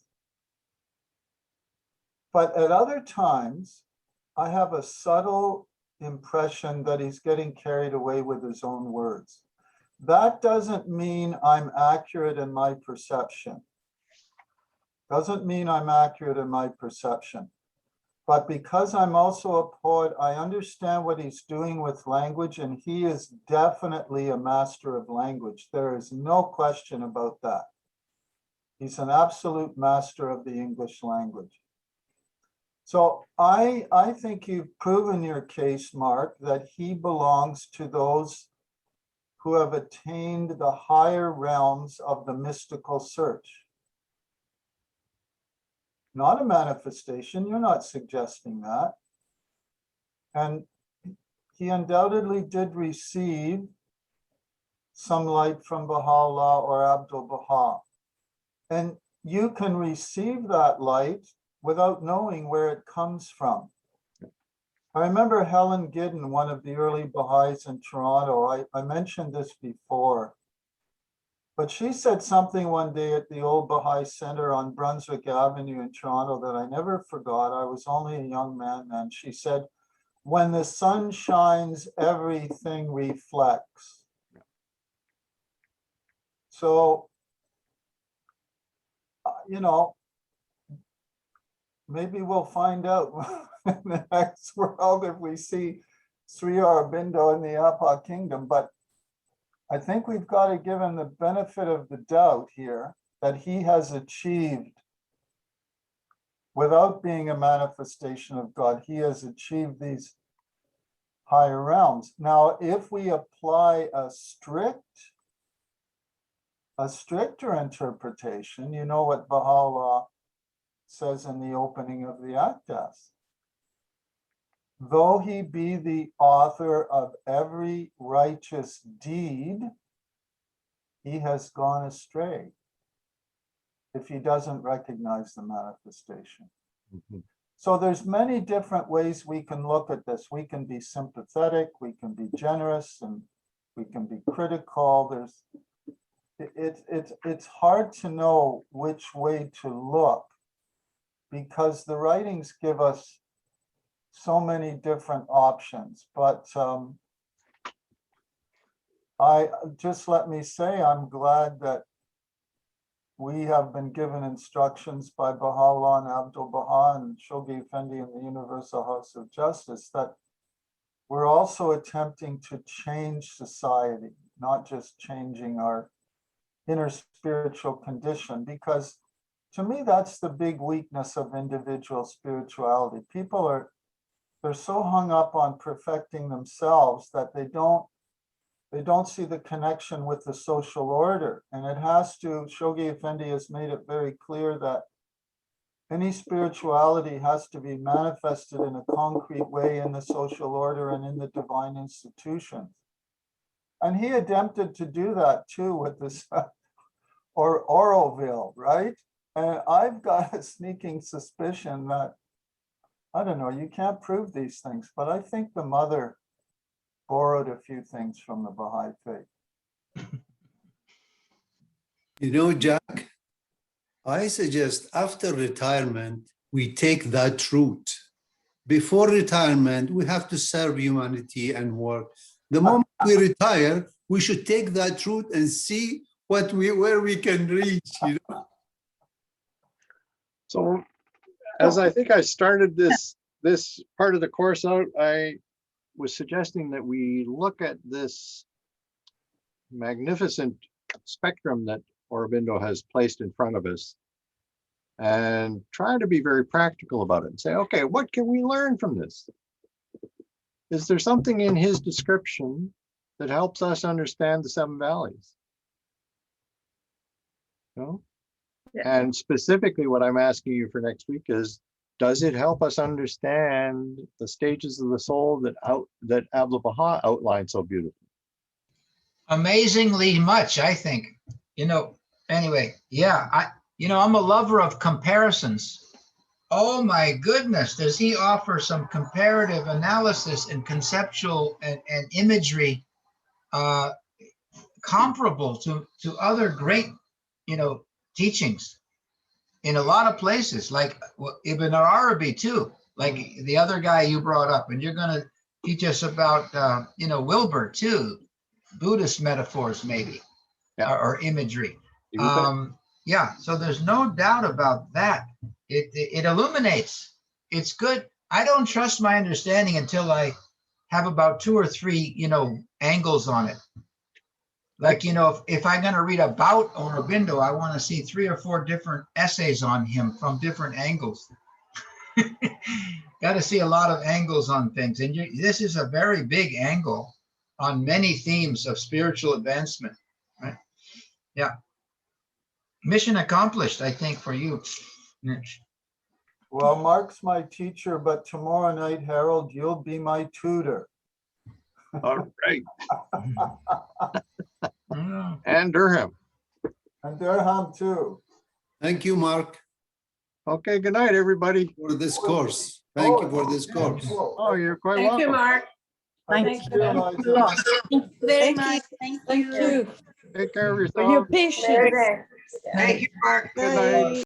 But at other times, I have a subtle impression that he's getting carried away with his own words. That doesn't mean I'm accurate in my perception. Doesn't mean I'm accurate in my perception. But because I'm also a poet, I understand what he's doing with language, and he is definitely a master of language. There is no question about that. He's an absolute master of the English language. So I think you've proven your case, Mark, that he belongs to those who have attained the higher realms of the mystical search. Not a manifestation, you're not suggesting that. And he undoubtedly did receive some light from Baha'u'llah or Abdu'l-Baha. And you can receive that light without knowing where it comes from. I remember Helen Giddens, one of the early Baha'is in Toronto. I mentioned this before, but she said something one day at the old Baha'i Center on Brunswick Avenue in Toronto that I never forgot. I was only a young man then. She said, "When the sun shines, everything reflects." So, you know, maybe we'll find out in the next world if we see Sri Aurobindo in the Apa kingdom. But I think we've got to give him the benefit of the doubt here that he has achieved, without being a manifestation of God, he has achieved these higher realms. Now, if we apply a stricter interpretation, you know what Baha'u'llah says in the opening of the Akdas. Though he be the author of every righteous deed, he has gone astray if he doesn't recognize the manifestation. Mhm. So there's many different ways we can look at this. We can be sympathetic, we can be generous, and we can be critical. It's hard to know which way to look because the writings give us so many different options. But let me say, I'm glad that we have been given instructions by Baha'u'llah and Abdul Baha and Shoghi Effendi in the Universal House of Justice that we're also attempting to change society, not just changing our inner spiritual condition, because to me, that's the big weakness of individual spirituality. They're so hung up on perfecting themselves that they don't see the connection with the social order. And it has to, Shoghi Effendi has made it very clear that any spirituality has to be manifested in a concrete way in the social order and in the divine institutions. And he attempted to do that too with this or Oroville, right? And I've got a sneaking suspicion that, I don't know, you can't prove these things, but I think the mother borrowed a few things from the Baha'i faith. You know, Jack, I suggest after retirement, we take that route. Before retirement, we have to serve humanity and work. The moment we retire, we should take that route and see where we can reach, you know? So as I think I started this part of the course out, I was suggesting that we look at this magnificent spectrum that Aurobindo has placed in front of us and try to be very practical about it and say, okay, what can we learn from this? Is there something in his description that helps us understand the seven valleys? No? Yeah. And specifically what I'm asking you for next week is, does it help us understand the stages of the soul that Abdul Baha outlined so beautifully? Amazingly much, I think. You know, anyway, yeah, I'm a lover of comparisons. Oh my goodness, does he offer some comparative analysis and conceptual and imagery comparable to other great, teachings in a lot of places, like Ibn Arabi too, like the other guy you brought up, and you're going to teach us about, Wilbur too, Buddhist metaphors maybe, or imagery. Yeah, so there's no doubt about that. It illuminates. It's good. I don't trust my understanding until I have about 2 or 3, angles on it. Like, if I'm going to read about Aurobindo, I want to see 3 or 4 different essays on him from different angles. Got to see a lot of angles on things. And this is a very big angle on many themes of spiritual advancement, right? Yeah. Mission accomplished, I think, for you, Mitch. Well, Mark's my teacher, but tomorrow night, Harold, you'll be my tutor. All right. And Durham. And Durham too. Thank you, Mark. Okay, good night, everybody. For this course. Thank you for this course. Oh, you're quite Thank welcome. you, Mark. Thank you. Thank you very much. Thank you Take care of For your yourself. patience. Thank you, Mark. Good night.